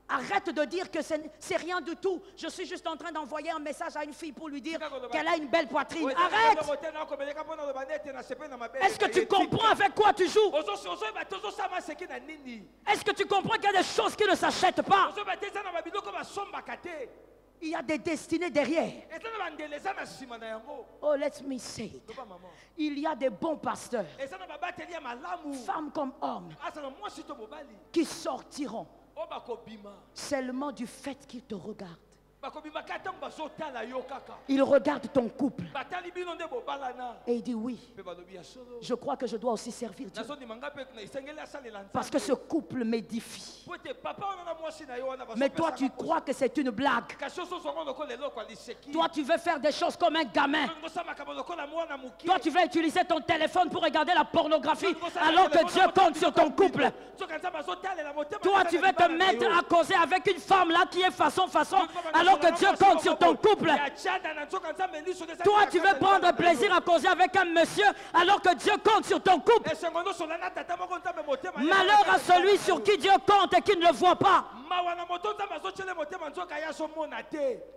Arrête de dire que c'est rien du tout. Je suis juste en train d'envoyer un message à une fille pour lui dire qu'elle a une belle poitrine. Arrête! Est-ce que tu comprends avec quoi tu joues? Est-ce que tu comprends qu'il y a des choses qui ne s'achètent pas? Il y a des destinées derrière. Oh, let me say it. Il y a des bons pasteurs, femmes comme hommes, qui sortiront seulement du fait qu'ils te regardent. Il regarde ton couple et il dit oui, je crois que je dois aussi servir Dieu parce que ce couple m'édifie. Mais toi tu crois que c'est une blague. Toi tu veux faire des choses comme un gamin. Toi tu veux utiliser ton téléphone pour regarder la pornographie alors que Dieu compte sur ton couple. Toi tu veux te mettre à causer avec une femme là qui est façon alors alors que Dieu compte sur ton couple. Toi, tu veux prendre plaisir à causer avec un monsieur alors que Dieu compte sur ton couple. Malheur à celui sur qui Dieu compte et qui ne le voit pas.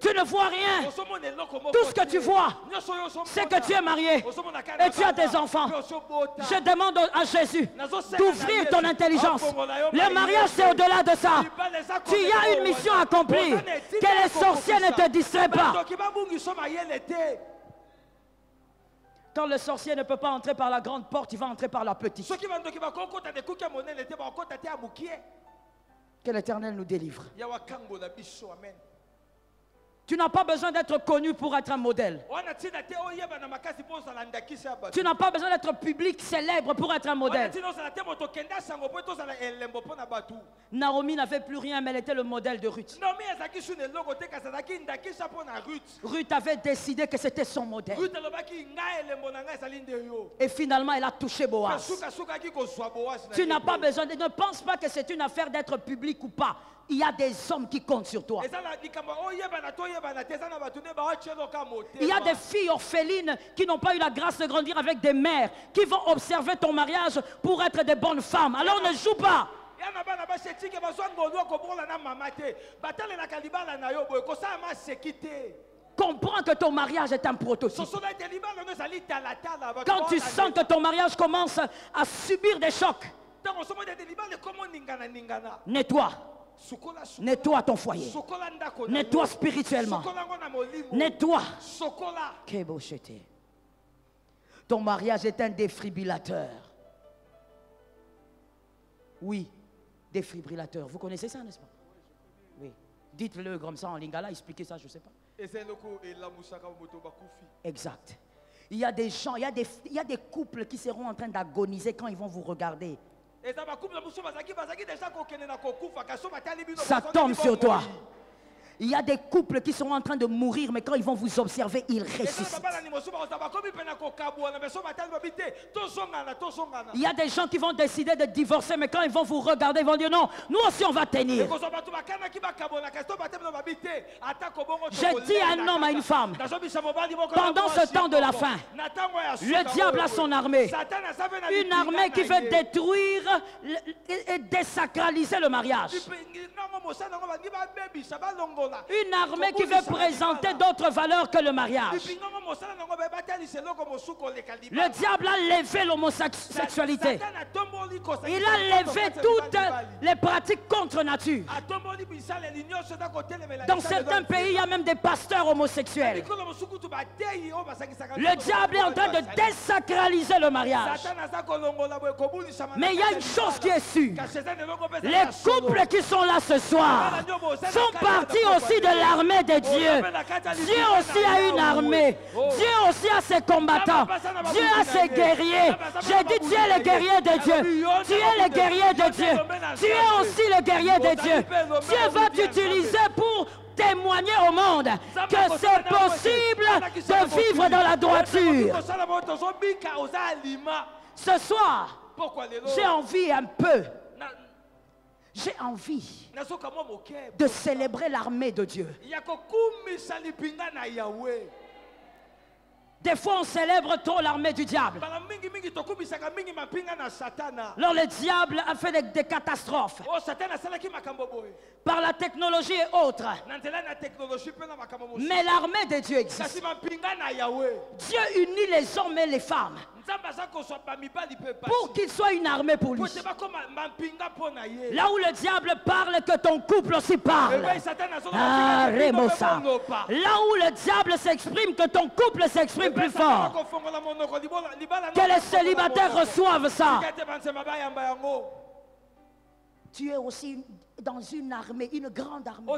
Tu ne vois rien. Tout ce que tu vois, c'est que tu es marié et tu as des enfants. Je demande à Jésus d'ouvrir ton intelligence. Le mariage, c'est au-delà de ça. Tu as une mission à accomplir. Que les sorciers ne te distraient pas. Quand le sorcier ne peut pas entrer par la grande porte, il va entrer par la petite. Que l'Éternel nous délivre. Tu n'as pas besoin d'être connu pour être un modèle. Tu n'as pas besoin d'être public célèbre pour être un modèle. Naomi n'avait plus rien, mais elle était le modèle de Ruth. Ruth avait décidé que c'était son modèle. Et finalement, elle a touché Boaz. Tu n'as pas besoin de... Ne pense pas que c'est une affaire d'être public ou pas. Il y a des hommes qui comptent sur toi. Il y a des filles orphelines qui n'ont pas eu la grâce de grandir avec des mères, qui vont observer ton mariage pour être des bonnes femmes. Alors ne joue pas. Comprends que ton mariage est un prototype. Quand tu sens que ton mariage commence à subir des chocs, nettoie. Nettoie ton foyer. Nettoie spirituellement. Nettoie. Ton mariage est un défibrillateur. Oui, défibrillateur. Vous connaissez ça, n'est-ce pas? Oui. Dites-le comme ça en lingala, expliquez ça, je ne sais pas. Exact. Il y a des gens, il y a des couples qui seront en train d'agoniser quand ils vont vous regarder. Ça tombe sur toi. Il y a des couples qui seront en train de mourir, mais quand ils vont vous observer, ils ressuscitent. Il y a des gens qui vont décider de divorcer, mais quand ils vont vous regarder, ils vont dire non, nous aussi on va tenir. J'ai dit à un homme, à une femme, pendant ce temps de la fin, le diable a son armée. Une armée qui veut détruire et désacraliser le mariage. Une armée qui veut présenter d'autres valeurs que le mariage. Le diable a levé l'homosexualité. Il a levé toutes les pratiques contre nature. Dans certains pays, il y a même des pasteurs homosexuels. Le diable est en train de désacraliser le mariage. Mais il y a une chose qui est sûre. Les couples qui sont là ce soir font partie aussi de l'armée de Dieu. Dieu aussi a une armée. Dieu aussi a ses combattants. Dieu a ses guerriers. J'ai dit tu es le guerrier de Dieu. Tu es le guerrier de Dieu. Tu es aussi le guerrier de Dieu. Dieu va t'utiliser pour témoigner au monde que c'est possible de vivre dans la droiture. Ce soir, j'ai envie un peu. J'ai envie de célébrer l'armée de Dieu. Des fois, on célèbre trop l'armée du diable. Alors, le diable a fait des catastrophes. Par la technologie et autres. Mais l'armée de Dieu existe. Dieu unit les hommes et les femmes pour qu'il soit une armée pour lui. Là où le diable parle, que ton couple aussi parle. Ah, Remosa. Là où le diable s'exprime, que ton couple s'exprime plus fort. Que les célibataires reçoivent ça. Tu es aussi dans une armée, une grande armée.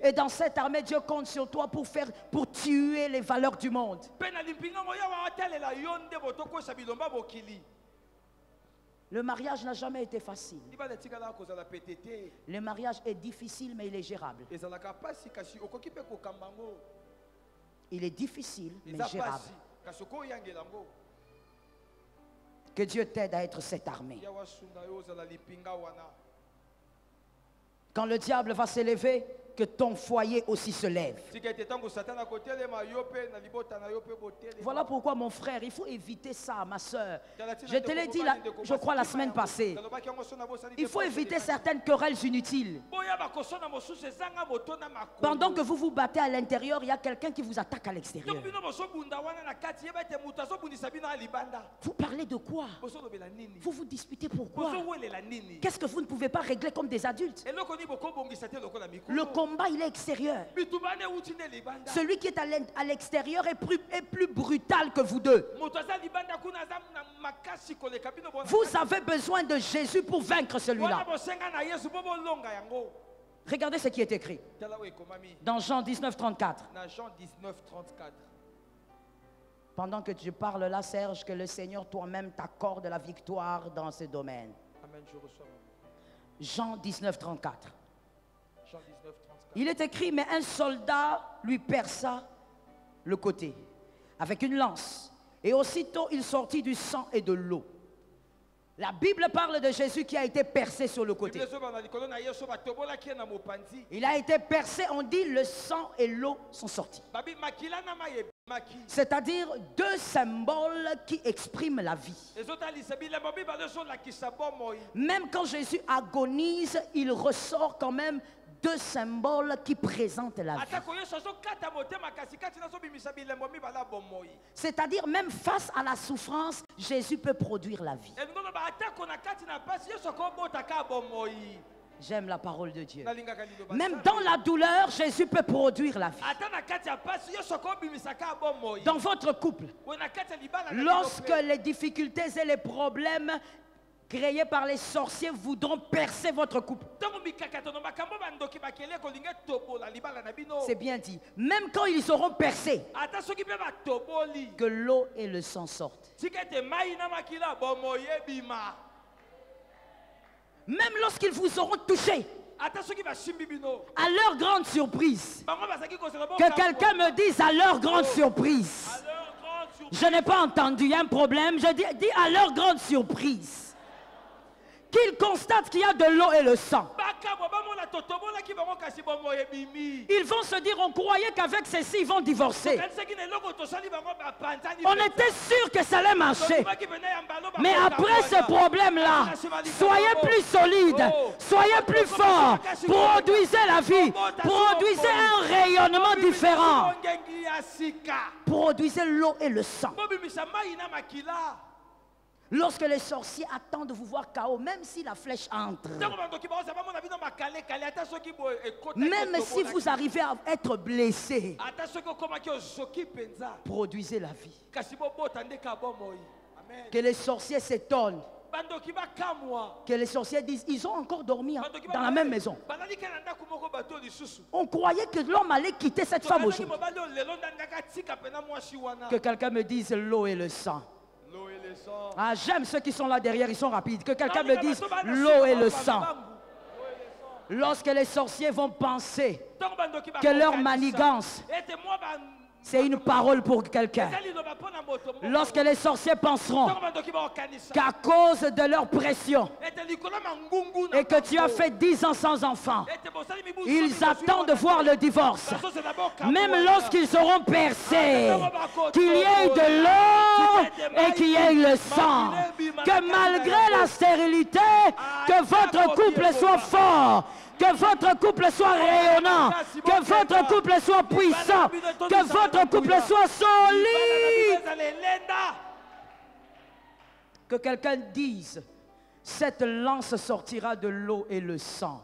Et dans cette armée, Dieu compte sur toi pour tuer les valeurs du monde. Le mariage n'a jamais été facile. Le mariage est difficile, mais il est gérable. Il est difficile, mais gérable. Que Dieu t'aide à être cette armée. Quand le diable va s'élever, que ton foyer aussi se lève. Voilà pourquoi, mon frère, il faut éviter ça, ma soeur. Je te l'ai dit, je crois, la semaine passée. Il faut éviter certaines querelles inutiles. Pendant que vous vous battez à l'intérieur, il y a quelqu'un qui vous attaque à l'extérieur. Vous parlez de quoi? Vous vous disputez pourquoi? Qu'est-ce que vous ne pouvez pas régler comme des adultes? Le combat, il est extérieur. Celui qui est à l'extérieur est plus brutal que vous deux. Vous avez besoin de Jésus pour vaincre celui-là. Regardez ce qui est écrit dans Jean 19, 34. Pendant que tu parles là, Serge, que le Seigneur toi-même t'accorde la victoire dans ce domaine. Amen, je reçois. Jean 19, 34. Jean 19, 34. Il est écrit, mais un soldat lui perça le côté avec une lance. Et aussitôt il sortit du sang et de l'eau. La Bible parle de Jésus qui a été percé sur le côté. Il a été percé, on dit le sang et l'eau sont sortis. C'est-à-dire deux symboles qui expriment la vie. Même quand Jésus agonise, il ressort quand même deux symboles qui présentent la vie. C'est-à-dire même face à la souffrance, Jésus peut produire la vie. J'aime la parole de Dieu. Même dans la douleur, Jésus peut produire la vie. Dans votre couple, lorsque les difficultés et les problèmes créés par les sorciers voudront percer votre couple, c'est bien dit. Même quand ils auront percé, que l'eau et le sang sortent. Même lorsqu'ils vous auront touché, à leur grande surprise, que quelqu'un me dise à leur grande surprise. Je n'ai pas entendu, il y a un problème. Je dis à leur grande surprise qu'ils constatent qu'il y a de l'eau et le sang. Ils vont se dire, on croyait qu'avec ceci, ils vont divorcer. On était sûr que ça allait marcher. Mais après ce problème-là, soyez plus solides, soyez plus forts, produisez la vie, produisez un rayonnement différent. Produisez l'eau et le sang. Lorsque les sorciers attendent de vous voir KO, même si la flèche entre, même si vous arrivez à être blessé, produisez la vie. Que les sorciers s'étonnent. Que les sorciers disent, ils ont encore dormi dans la même maison. On croyait que l'homme allait quitter cette femme aujourd'hui. Que quelqu'un me dise l'eau et le sang. Ah, j'aime ceux qui sont là derrière, ils sont rapides. Que quelqu'un me dise l'eau et le sang. Lorsque les sorciers vont penser que leur manigance, c'est une parole pour quelqu'un. Lorsque les sorciers penseront qu'à cause de leur pression et que tu as fait 10 ans sans enfant, ils attendent de voir le divorce. Même lorsqu'ils auront percé, qu'il y ait de l'eau et qu'il y ait le sang. Que malgré la stérilité, que votre couple soit fort. Que votre couple soit rayonnant, que votre couple soit puissant, que votre couple soit solide. Que quelqu'un dise, cette lance sortira de l'eau et le sang.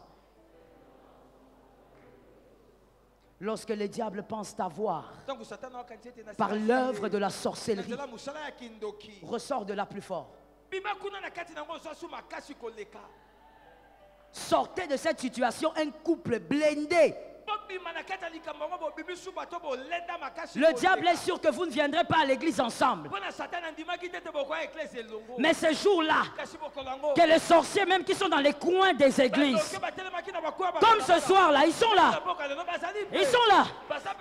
Lorsque les diables pensent avoir, par l'œuvre de la sorcellerie, ressort de là plus fort. Sortez de cette situation un couple blindé. Le diable est sûr que vous ne viendrez pas à l'église ensemble. Mais ce jour-là, que les sorciers même qui sont dans les coins des églises, comme ce soir-là, ils sont là. Ils sont là.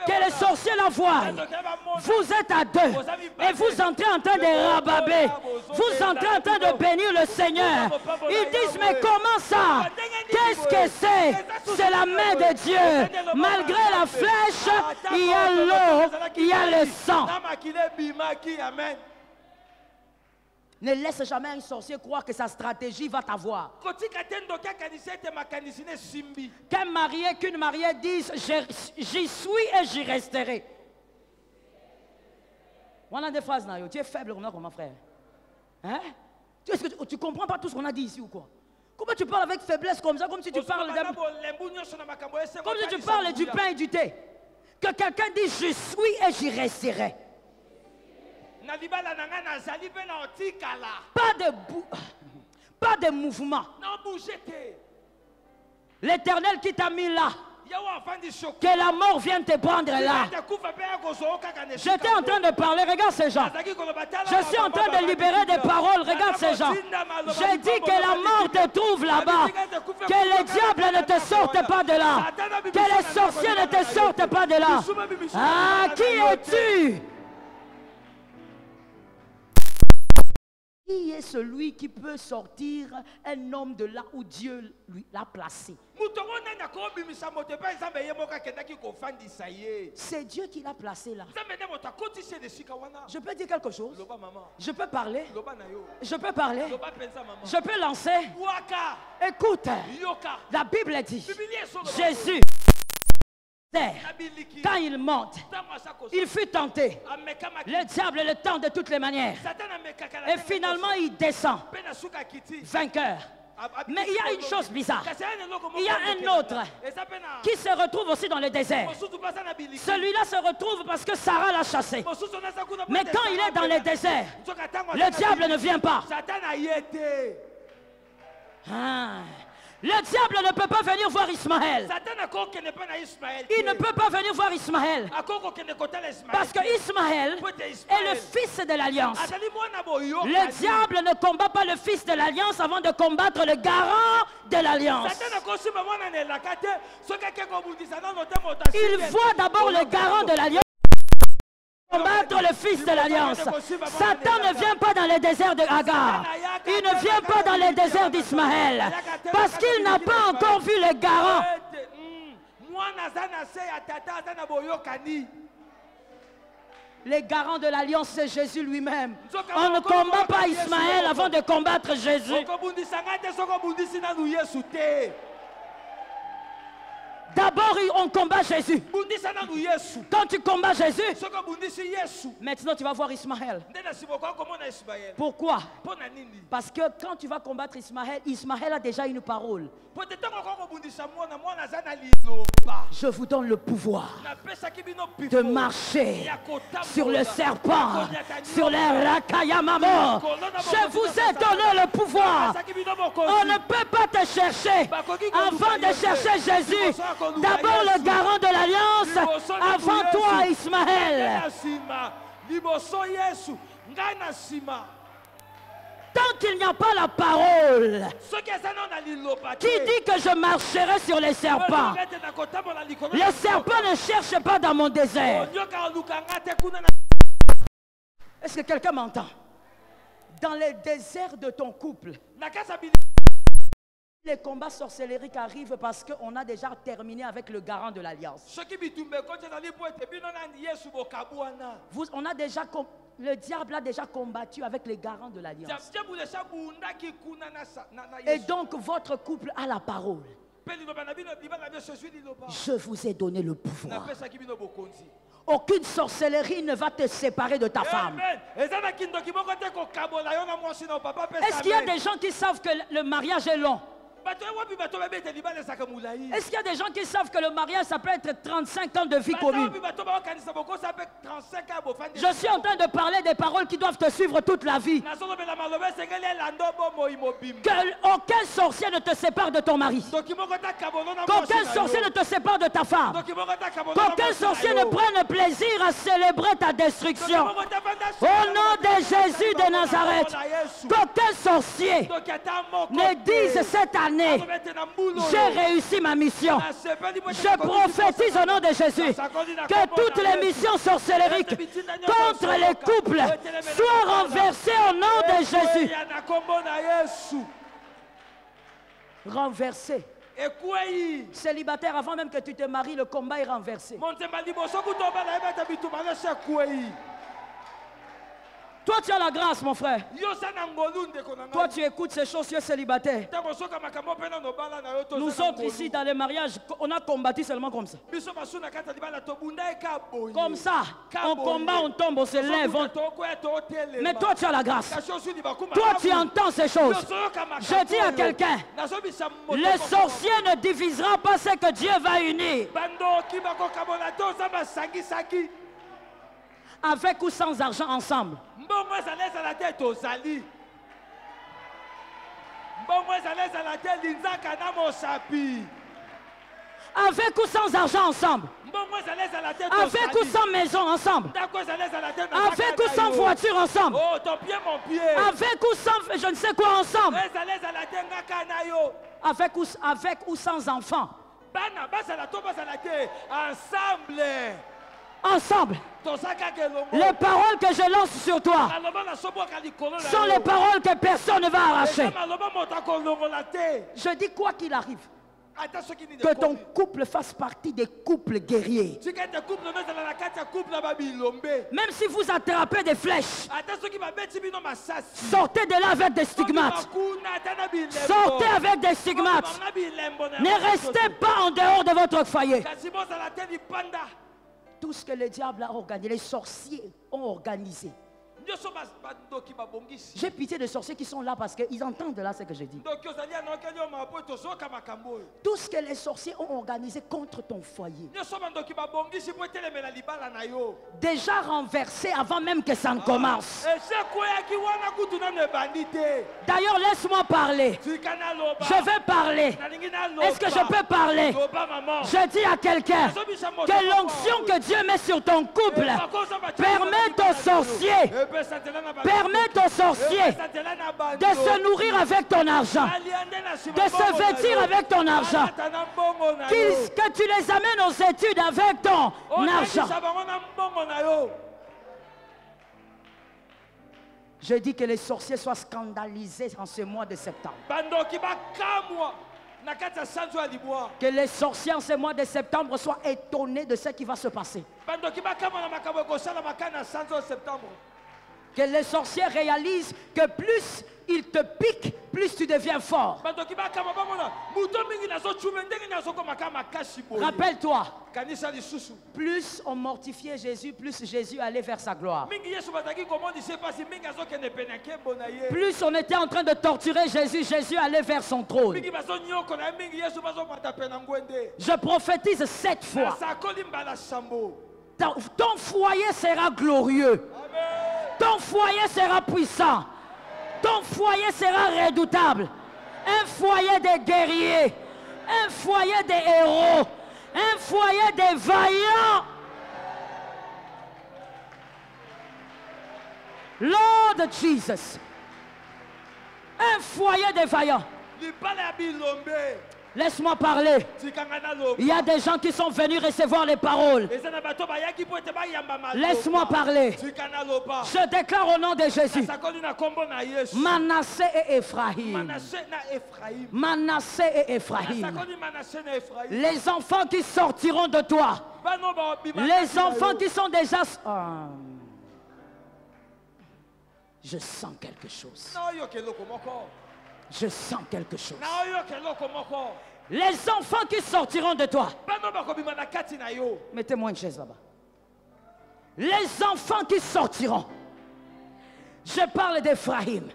Que les sorciers la voient. Vous êtes à deux. Et vous entrez en train de rababer. Vous entrez en train de bénir le Seigneur. Ils disent, mais comment ça? Qu'est-ce que c'est? C'est la main de Dieu. Malgré la flèche, il y a l'eau, il y a le sang. Ne laisse jamais un sorcier croire que sa stratégie va t'avoir. Qu'un marié, qu'une mariée dise, j'y suis et j'y resterai. On a des phrases, tu es faible comme mon frère. Hein? Est-ce que tu comprends pas tout ce qu'on a dit ici ou quoi? Comment tu parles avec faiblesse comme ça, comme si tu parles du pain et du thé? Que quelqu'un dise, je suis et j'y resterai. Pas de mouvement. L'Éternel qui t'a mis là, que la mort vienne te prendre là. J'étais en train de parler, regarde ces gens. Je suis en train de libérer des paroles, regarde ces gens. J'ai dit que la mort te trouve là-bas. Que les diables ne te sortent pas de là. Que les sorciers ne te sortent pas de là. Ah, qui es-tu? Qui est celui qui peut sortir un homme de là où Dieu lui l'a placé? C'est Dieu qui l'a placé là. Je peux dire quelque chose? Je peux parler? Je peux parler? Je peux lancer? Écoute, la Bible dit, Jésus, quand il monte, il fut tenté. Le diable le tente de toutes les manières. Et finalement, il descend, vainqueur. Mais il y a une chose bizarre. Il y a un autre qui se retrouve aussi dans le désert. Celui-là se retrouve parce que Sarah l'a chassé. Mais quand il est dans le désert, le diable ne vient pas. Ah. Le diable ne peut pas venir voir Ismaël. Il ne peut pas venir voir Ismaël. Parce que Ismaël est le fils de l'alliance. Le diable ne combat pas le fils de l'alliance avant de combattre le garant de l'alliance. Il voit d'abord le garant de l'alliance. Combattre le fils de l'alliance. Satan ne vient pas dans le désert de Hagar. Il ne vient pas dans le désert d'Ismaël. Parce qu'il n'a pas encore vu le garant. Les garants de l'alliance, c'est Jésus lui-même. On ne combat pas Ismaël avant de combattre Jésus. D'abord, on combat Jésus. Quand tu combats Jésus, maintenant tu vas voir Ismaël. Pourquoi? Parce que quand tu vas combattre Ismaël, Ismaël a déjà une parole. Je vous donne le pouvoir de marcher sur le serpent, sur les rakayamamo. Je vous ai donné le pouvoir. On ne peut pas te chercher avant de chercher Jésus. D'abord le garant de l'alliance, avant toi Ismaël. Tant qu'il n'y a pas la parole qui dit que je marcherai sur les serpents, les serpents ne cherchent pas dans mon désert. Est-ce que quelqu'un m'entend? Dans les déserts de ton couple, les combats sorcellériques arrivent parce qu'on a déjà terminé avec le garant de l'alliance. Le diable a déjà combattu avec les garants de l'alliance. Et donc votre couple a la parole. Je vous ai donné le pouvoir. Aucune sorcellerie ne va te séparer de ta femme. Est-ce qu'il y a des gens qui savent que le mariage est long? Est-ce qu'il y a des gens qui savent que le mariage, ça peut être 35 ans de vie commune? Je suis en train de parler des paroles qui doivent te suivre toute la vie. Qu'aucun sorcier ne te sépare de ton mari. Qu'aucun sorcier ne te sépare de ta femme. Qu'aucun sorcier ne prenne plaisir à célébrer ta destruction. Au nom de Jésus de Nazareth, qu'aucun sorcier ne dise cette année, j'ai réussi ma mission. Je prophétise au nom de Jésus que toutes les missions sorcellériques contre les couples soient renversées au nom de Jésus. Renversées. Célibataire, avant même que tu te maries, le combat est renversé. Toi, tu as la grâce, mon frère. Toi, tu écoutes ces choses, tu es célibataire. Nous autres ici, dans les mariages, on a combattu seulement comme ça. Comme ça, on combat, on tombe, on se lève. Mais toi, tu as la grâce. Toi, tu entends ces choses. Je dis à quelqu'un, le sorcier ne divisera pas ce que Dieu va unir. Avec ou sans argent ensemble. Avec ou sans argent ensemble. Avec ou sans maison ensemble. Avec ou sans voiture ensemble. Avec ou sans je ne sais quoi ensemble. Avec ou sans enfant. Ensemble. Les paroles que je lance sur toi sont les paroles que personne ne va arracher. Je dis quoi qu'il arrive, que ton couple fasse partie des couples guerriers. Même si vous attrapez des flèches, sortez de là avec des stigmates. Sortez avec des stigmates. Ne restez pas en dehors de votre foyer. Tout ce que le diable a organisé, les sorciers ont organisé. J'ai pitié des sorciers qui sont là parce qu'ils entendent là ce que je dis. Tout ce que les sorciers ont organisé contre ton foyer, déjà renversé avant même que ça ne commence. D'ailleurs, laisse-moi parler. Je vais parler. Est-ce que je peux parler? Je dis à quelqu'un que l'onction que Dieu met sur ton couple permet aux sorciers, permettre aux sorciers de se nourrir avec ton argent, de se vêtir avec ton argent, que tu les amènes aux études avec ton argent. Je dis que les sorciers soient scandalisés en ce mois de septembre. Que les sorciers en ce mois de septembre soient étonnés de ce qui va se passer. Que les sorciers réalisent que plus ils te piquent, plus tu deviens fort. Rappelle-toi, plus on mortifiait Jésus, plus Jésus allait vers sa gloire. Plus on était en train de torturer Jésus, Jésus allait vers son trône. Je prophétise 7 fois. Ton foyer sera glorieux. Ton foyer sera puissant. Ton foyer sera redoutable. Un foyer de guerriers. Un foyer de héros. Un foyer de vaillants. Lord Jesus. Un foyer de vaillants. Laisse-moi parler. Il y a des gens qui sont venus recevoir les paroles. Laisse-moi parler. Je déclare au nom de Jésus. Manassé et Ephraïm. Manassé et Ephraïm. Les enfants qui sortiront de toi. Les enfants qui sont déjà... Je sens quelque chose. Je sens quelque chose. Les enfants qui sortiront de toi. Mettez-moi une chaise là-bas. Les enfants qui sortiront. Je parle d'Ephraïm.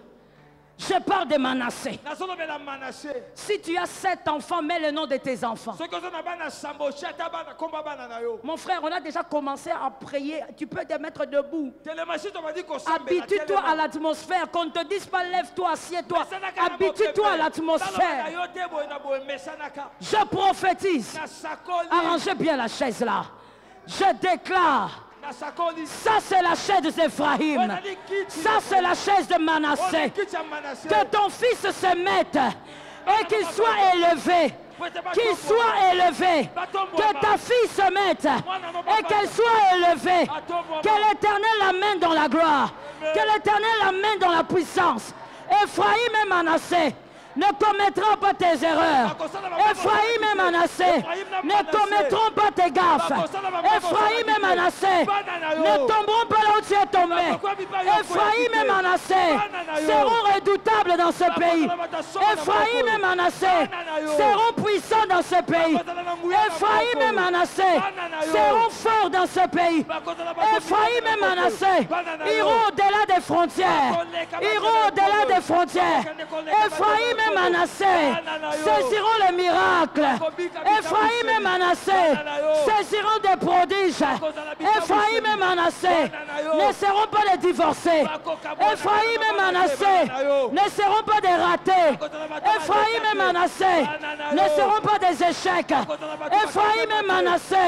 Je parle de Manassé. nazolobela Manassé. Si tu as 7 enfants, mets le nom de tes enfants. Soki oza na bana sambo chata bana komba bana na yo. Mon frère, on a déjà commencé à prier. Tu peux te mettre debout. Telemachine on m'a dit qu'on s'embête. Habitue-toi à l'atmosphère. Qu'on ne te dise pas lève-toi, assieds-toi. Habitue-toi à l'atmosphère. Je prophétise. Arrangez bien la chaise là. Je déclare. Ça c'est la chaise d'Ephraïm. Ça c'est la chaise de Manassé. Que ton fils se mette et qu'il soit élevé. Qu'il soit élevé. Que ta fille se mette et qu'elle soit élevée. Que l'Éternel l'amène dans la gloire. Que l'Éternel l'amène dans la puissance. Ephraïm et Manassé ne commettront pas tes erreurs. Ephraïm et Manassé ne commettront pas tes gaffes. Ephraïm et Manassé ne tomberont pas là où tu es tombé. Ephraïm et Manassé seront redoutables dans ce pays. Ephraïm et Manassé seront puissants dans ce pays. Ephraïm et Manassé seront forts dans ce pays. Ephraïm et Manassé iront au-delà des frontières. Iront au-delà des frontières. Ephraïm et Manassé saisiront les miracles. Ephraïm et Manassé saisiront des prodiges. Ephraïm et Manassé ne seront pas des divorcés. Ephraïm et Manassé ne seront pas des ratés. Ephraïm et Manassé ne seront pas des échecs. Ephraïm et Manassé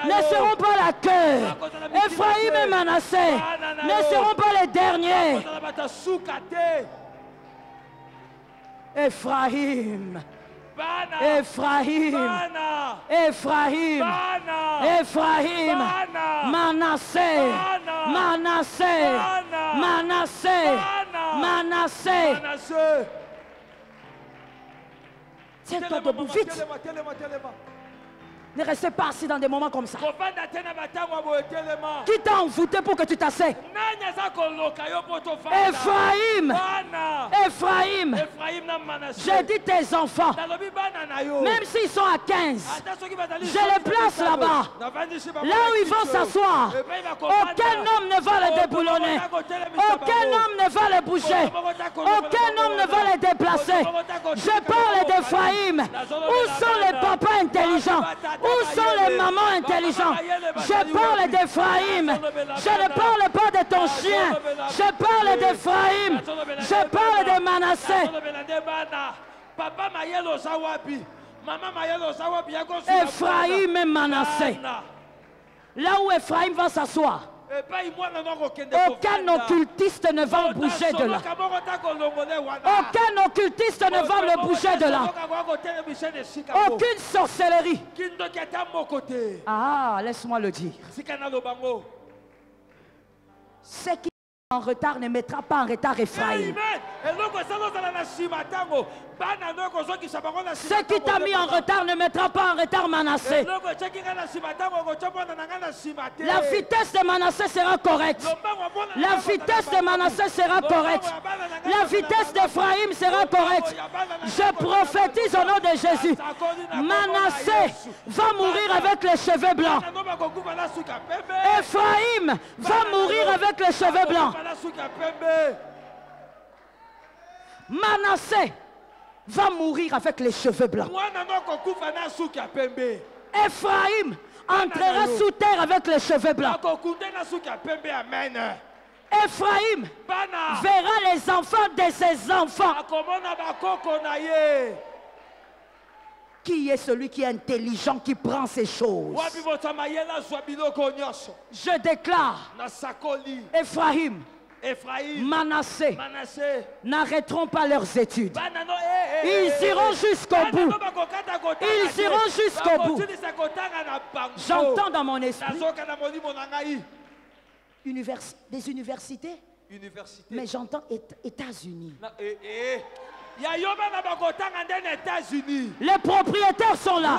ne seront pas la queue. Ephraïm et Manassé ne seront pas les derniers. Ephraïm, Ephraïm, Ephraïm, Ephraïm, Manassé, Manassé, Manassé, Manassé. Tiens-toi debout, vite. Ne restez pas assis dans des moments comme ça. Qui t'a envoûté pour que tu t'assais? Ephraïm, Ephraïm, j'ai dit tes enfants, même s'ils sont à 15, je les place là-bas, là où ils vont s'asseoir. Aucun homme ne va les déboulonner, aucun homme ne va les bouger, aucun homme ne va les déplacer. Je parle d'Ephraïm. Où sont les papas intelligents? Où sont les mamans intelligentes? Je parle d'Ephraïm. Je ne parle pas de ton chien. Je parle d'Ephraïm. Je parle de Manassé. Ephraïm et Manassé. Là où Ephraïm va s'asseoir, aucun occultiste ne va bouger de là. Aucun occultiste ne va le bouger de là. Aucune sorcellerie. Ah, laisse-moi le dire. Ce qui est en retard ne mettra pas en retard Ephraïm. Ce qui t'a mis en retard ne mettra pas en retard Manassé. La vitesse de Manassé sera correcte. La vitesse de Manassé sera correcte. La vitesse d'Ephraïm sera correcte. Je prophétise au nom de Jésus. Manassé va mourir avec les cheveux blancs. Ephraïm va mourir avec les cheveux blancs. Manassé va mourir avec les cheveux blancs. Ephraïm entrera sous terre avec les cheveux blancs. Ephraïm verra les enfants de ses enfants. Qui est celui qui est intelligent, qui prend ces choses? Je déclare, Ephraïm, Manassé n'arrêteront pas leurs études. Ils iront jusqu'au bout. Ils iront jusqu'au bout. J'entends dans mon esprit des universités, mais j'entends États-Unis. Les propriétaires sont là.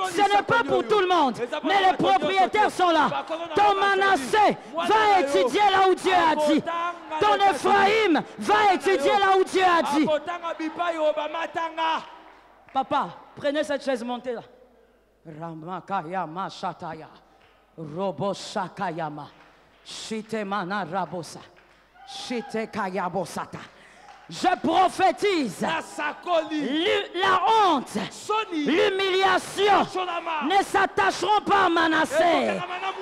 Ce n'est pas pour tout le monde, mais les propriétaires sont là. Ton Manassé va étudier là où Dieu a dit. Ton Ephraïm va étudier là où Dieu a dit. Papa, prenez cette chaise montée là. Ramakayama Shataya. Robo Shakayama. Shite Mana Rabosa. Shite Kayabosata. Je prophétise. La honte, l'humiliation ne s'attacheront pas à Manassé,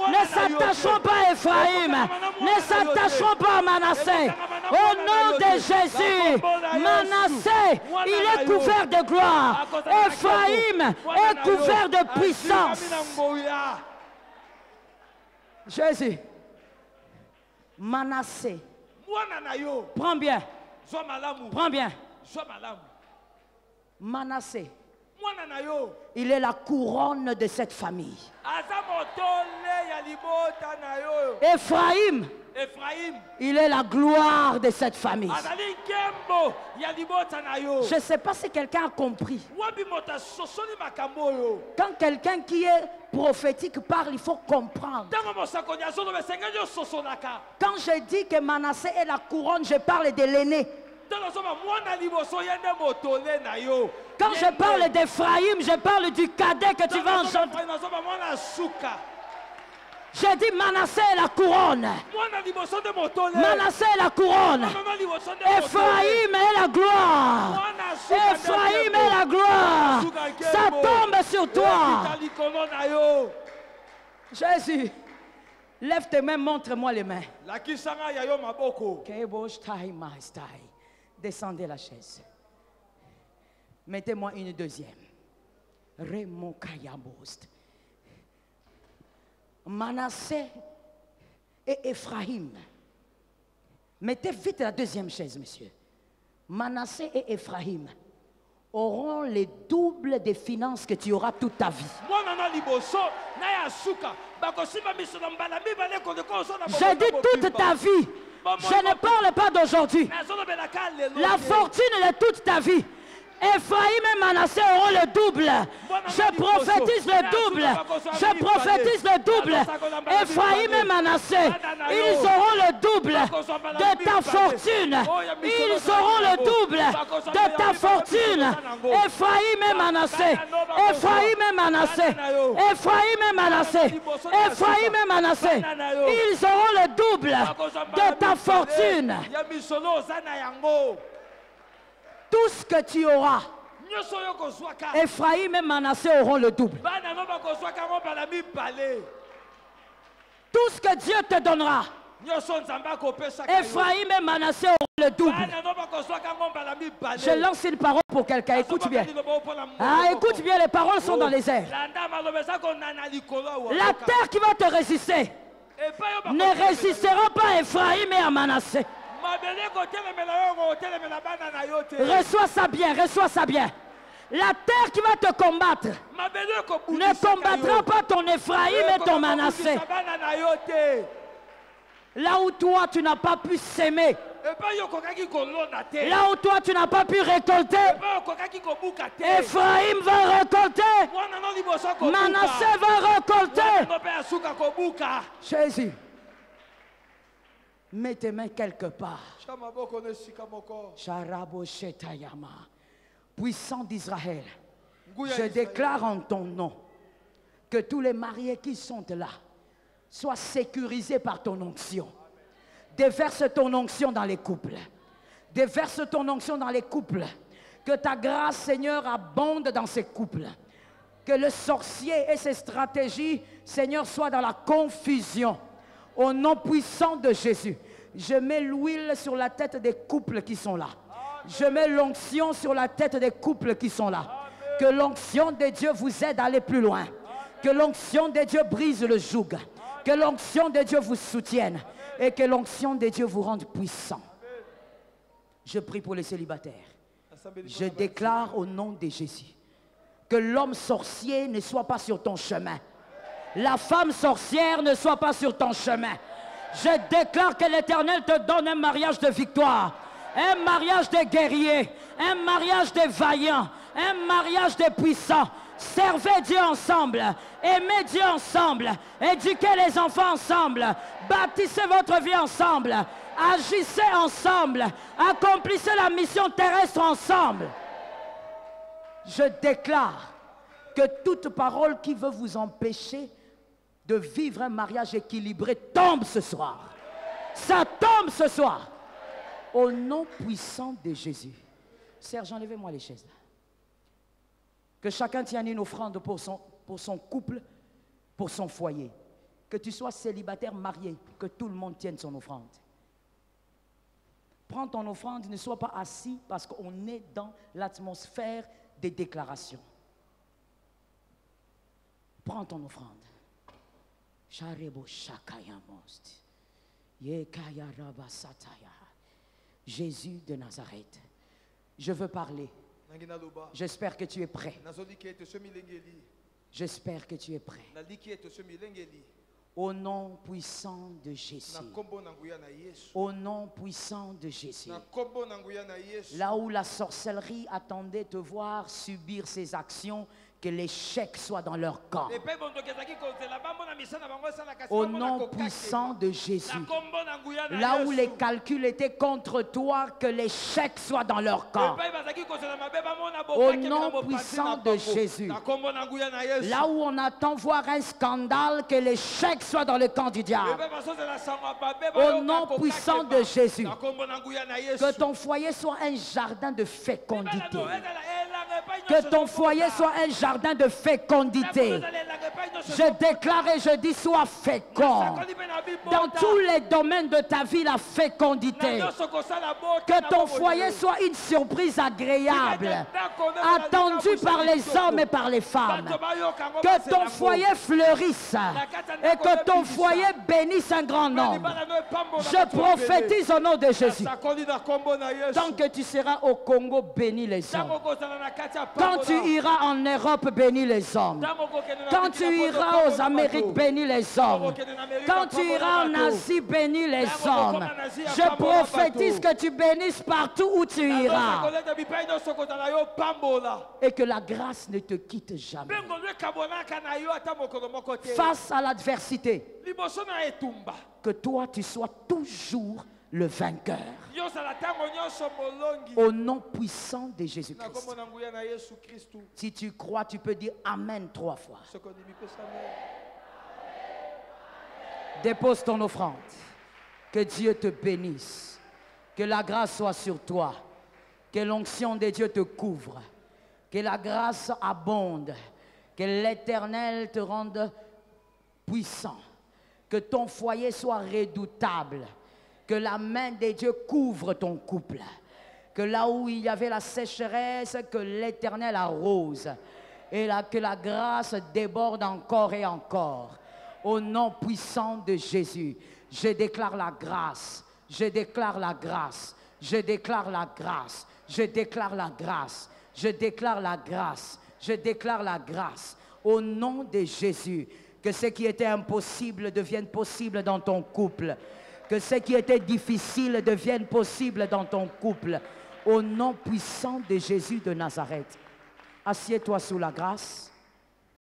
ne s'attacheront pas à Ephraïm, ne s'attacheront pas à Manassé. Au nom de Jésus, Manassé, il est couvert de gloire. Ephraïm est couvert de puissance. Jésus, Manassé, prends bien. Prends bien. Manassé, il est la couronne de cette famille. Ephraïm, il est la gloire de cette famille. Je ne sais pas si quelqu'un a compris. Quand quelqu'un qui est prophétique parle, il faut comprendre. Quand je dis que Manassé est la couronne, je parle de l'aîné. Quand je parle d'Ephraïm, je parle du cadet que tu vas engendrer. J'ai dit Manassé est la couronne. Manassé est la couronne. Ephraïm est la gloire. Ephraïm est la gloire. Ça tombe sur toi. Jésus, lève tes mains, montre-moi les mains. Descendez la chaise. Mettez-moi une deuxième. Manassé et Ephraïm. Mettez vite la deuxième chaise, monsieur. Manassé et Ephraïm auront les doubles des finances que tu auras toute ta vie. J'ai dit toute ta vie. Je ne parle pas d'aujourd'hui. La fortune de toute ta vie. Ephraïm et Manassé auront le double. Je prophétise le double. Je prophétise le double. Ephraïm et Manassé, ils auront le double de ta fortune. Ils auront le double de ta fortune. Ephraïm et Manassé. Ephraïm et Manassé. Ephraïm et Manassé. Ephraïm et Manassé. Ils auront le double de ta fortune. Tout ce que tu auras, Ephraïm et Manassé auront le double. Tout ce que Dieu te donnera, Ephraïm et Manassé auront le double. Je lance une parole pour quelqu'un. Écoute bien. Ah, écoute bien, les paroles sont dans les airs. La terre qui va te résister ne résistera pas à Ephraïm et à Manassé. Reçois ça bien, reçois ça bien. La terre qui va te combattre ne combattra pas ton Ephraïm et ton Manassé. Là où toi tu n'as pas pu s'aimer, là où toi tu n'as pas pu récolter, Ephraïm va récolter, Manassé va récolter. Jésus, mets tes mains quelque part. Puissant d'Israël, je déclare en ton nom que tous les mariés qui sont là soient sécurisés par ton onction. Déverse ton onction dans les couples. Déverse ton onction dans les couples. Que ta grâce, Seigneur, abonde dans ces couples. Que le sorcier et ses stratégies, Seigneur, soient dans la confusion. Au nom puissant de Jésus, je mets l'huile sur la tête des couples qui sont là. Je mets l'onction sur la tête des couples qui sont là. Que l'onction de Dieu vous aide à aller plus loin. Que l'onction de Dieu brise le joug. Que l'onction de Dieu vous soutienne. Et que l'onction de Dieu vous rende puissant. Je prie pour les célibataires. Je déclare au nom de Jésus que l'homme sorcier ne soit pas sur ton chemin. La femme sorcière ne soit pas sur ton chemin. Je déclare que l'Éternel te donne un mariage de victoire, un mariage de guerriers, un mariage de vaillants, un mariage de puissants. Servez Dieu ensemble, aimez Dieu ensemble, éduquez les enfants ensemble, bâtissez votre vie ensemble, agissez ensemble, accomplissez la mission terrestre ensemble. Je déclare que toute parole qui veut vous empêcher de vivre un mariage équilibré tombe ce soir. Ça tombe ce soir. Au nom puissant de Jésus. Serge, enlevez-moi les chaises là. Que chacun tienne une offrande pour son couple, pour son foyer. Que tu sois célibataire, marié, que tout le monde tienne son offrande. Prends ton offrande, ne sois pas assis parce qu'on est dans l'atmosphère des déclarations. Prends ton offrande. Jésus de Nazareth, je veux parler. J'espère que tu es prêt. J'espère que tu es prêt. Au nom puissant de Jésus. Au nom puissant de Jésus. Là où la sorcellerie attendait te voir subir ses actions, que l'échec soit dans leur camp. Au nom puissant de Jésus. Là où les calculs étaient contre toi, que l'échec soit dans leur camp. Au nom puissant de Jésus. Là où on attend voir un scandale, que l'échec soit dans le camp du diable. Au nom puissant de Jésus. Que ton foyer soit un jardin de fécondité. Que ton foyer soit un jardin de fécondité. Je déclare et je dis, sois fécond. Dans tous les domaines de ta vie, la fécondité. Que ton foyer soit une surprise agréable, attendue par les hommes et par les femmes. Que ton foyer fleurisse et que ton foyer bénisse un grand nombre. Je prophétise au nom de Jésus. Tant que tu seras au Congo, bénis les hommes. Quand tu iras en Europe, bénis les hommes. Quand tu iras aux Amériques, bénis les hommes. Quand tu iras en Asie, bénis les hommes. Je prophétise que tu bénisses partout où tu iras. Et que la grâce ne te quitte jamais. Face à l'adversité, que toi tu sois toujours le vainqueur. Au nom puissant de Jésus-Christ. Si tu crois, tu peux dire Amen 3 fois. Dépose ton offrande. Que Dieu te bénisse. Que la grâce soit sur toi. Que l'onction de Dieu te couvre. Que la grâce abonde. Que l'Éternel te rende puissant. Que ton foyer soit redoutable. Que la main de Dieu couvre ton couple. Que là où il y avait la sécheresse, que l'Éternel arrose. Et là, que la grâce déborde encore et encore. Au nom puissant de Jésus, je déclare la grâce. Je déclare la grâce. Je déclare la grâce. Je déclare la grâce. Je déclare la grâce. Je déclare la grâce. Au nom de Jésus, que ce qui était impossible devienne possible dans ton couple. Que ce qui était difficile devienne possible dans ton couple. Au nom puissant de Jésus de Nazareth. Assieds-toi sous la grâce.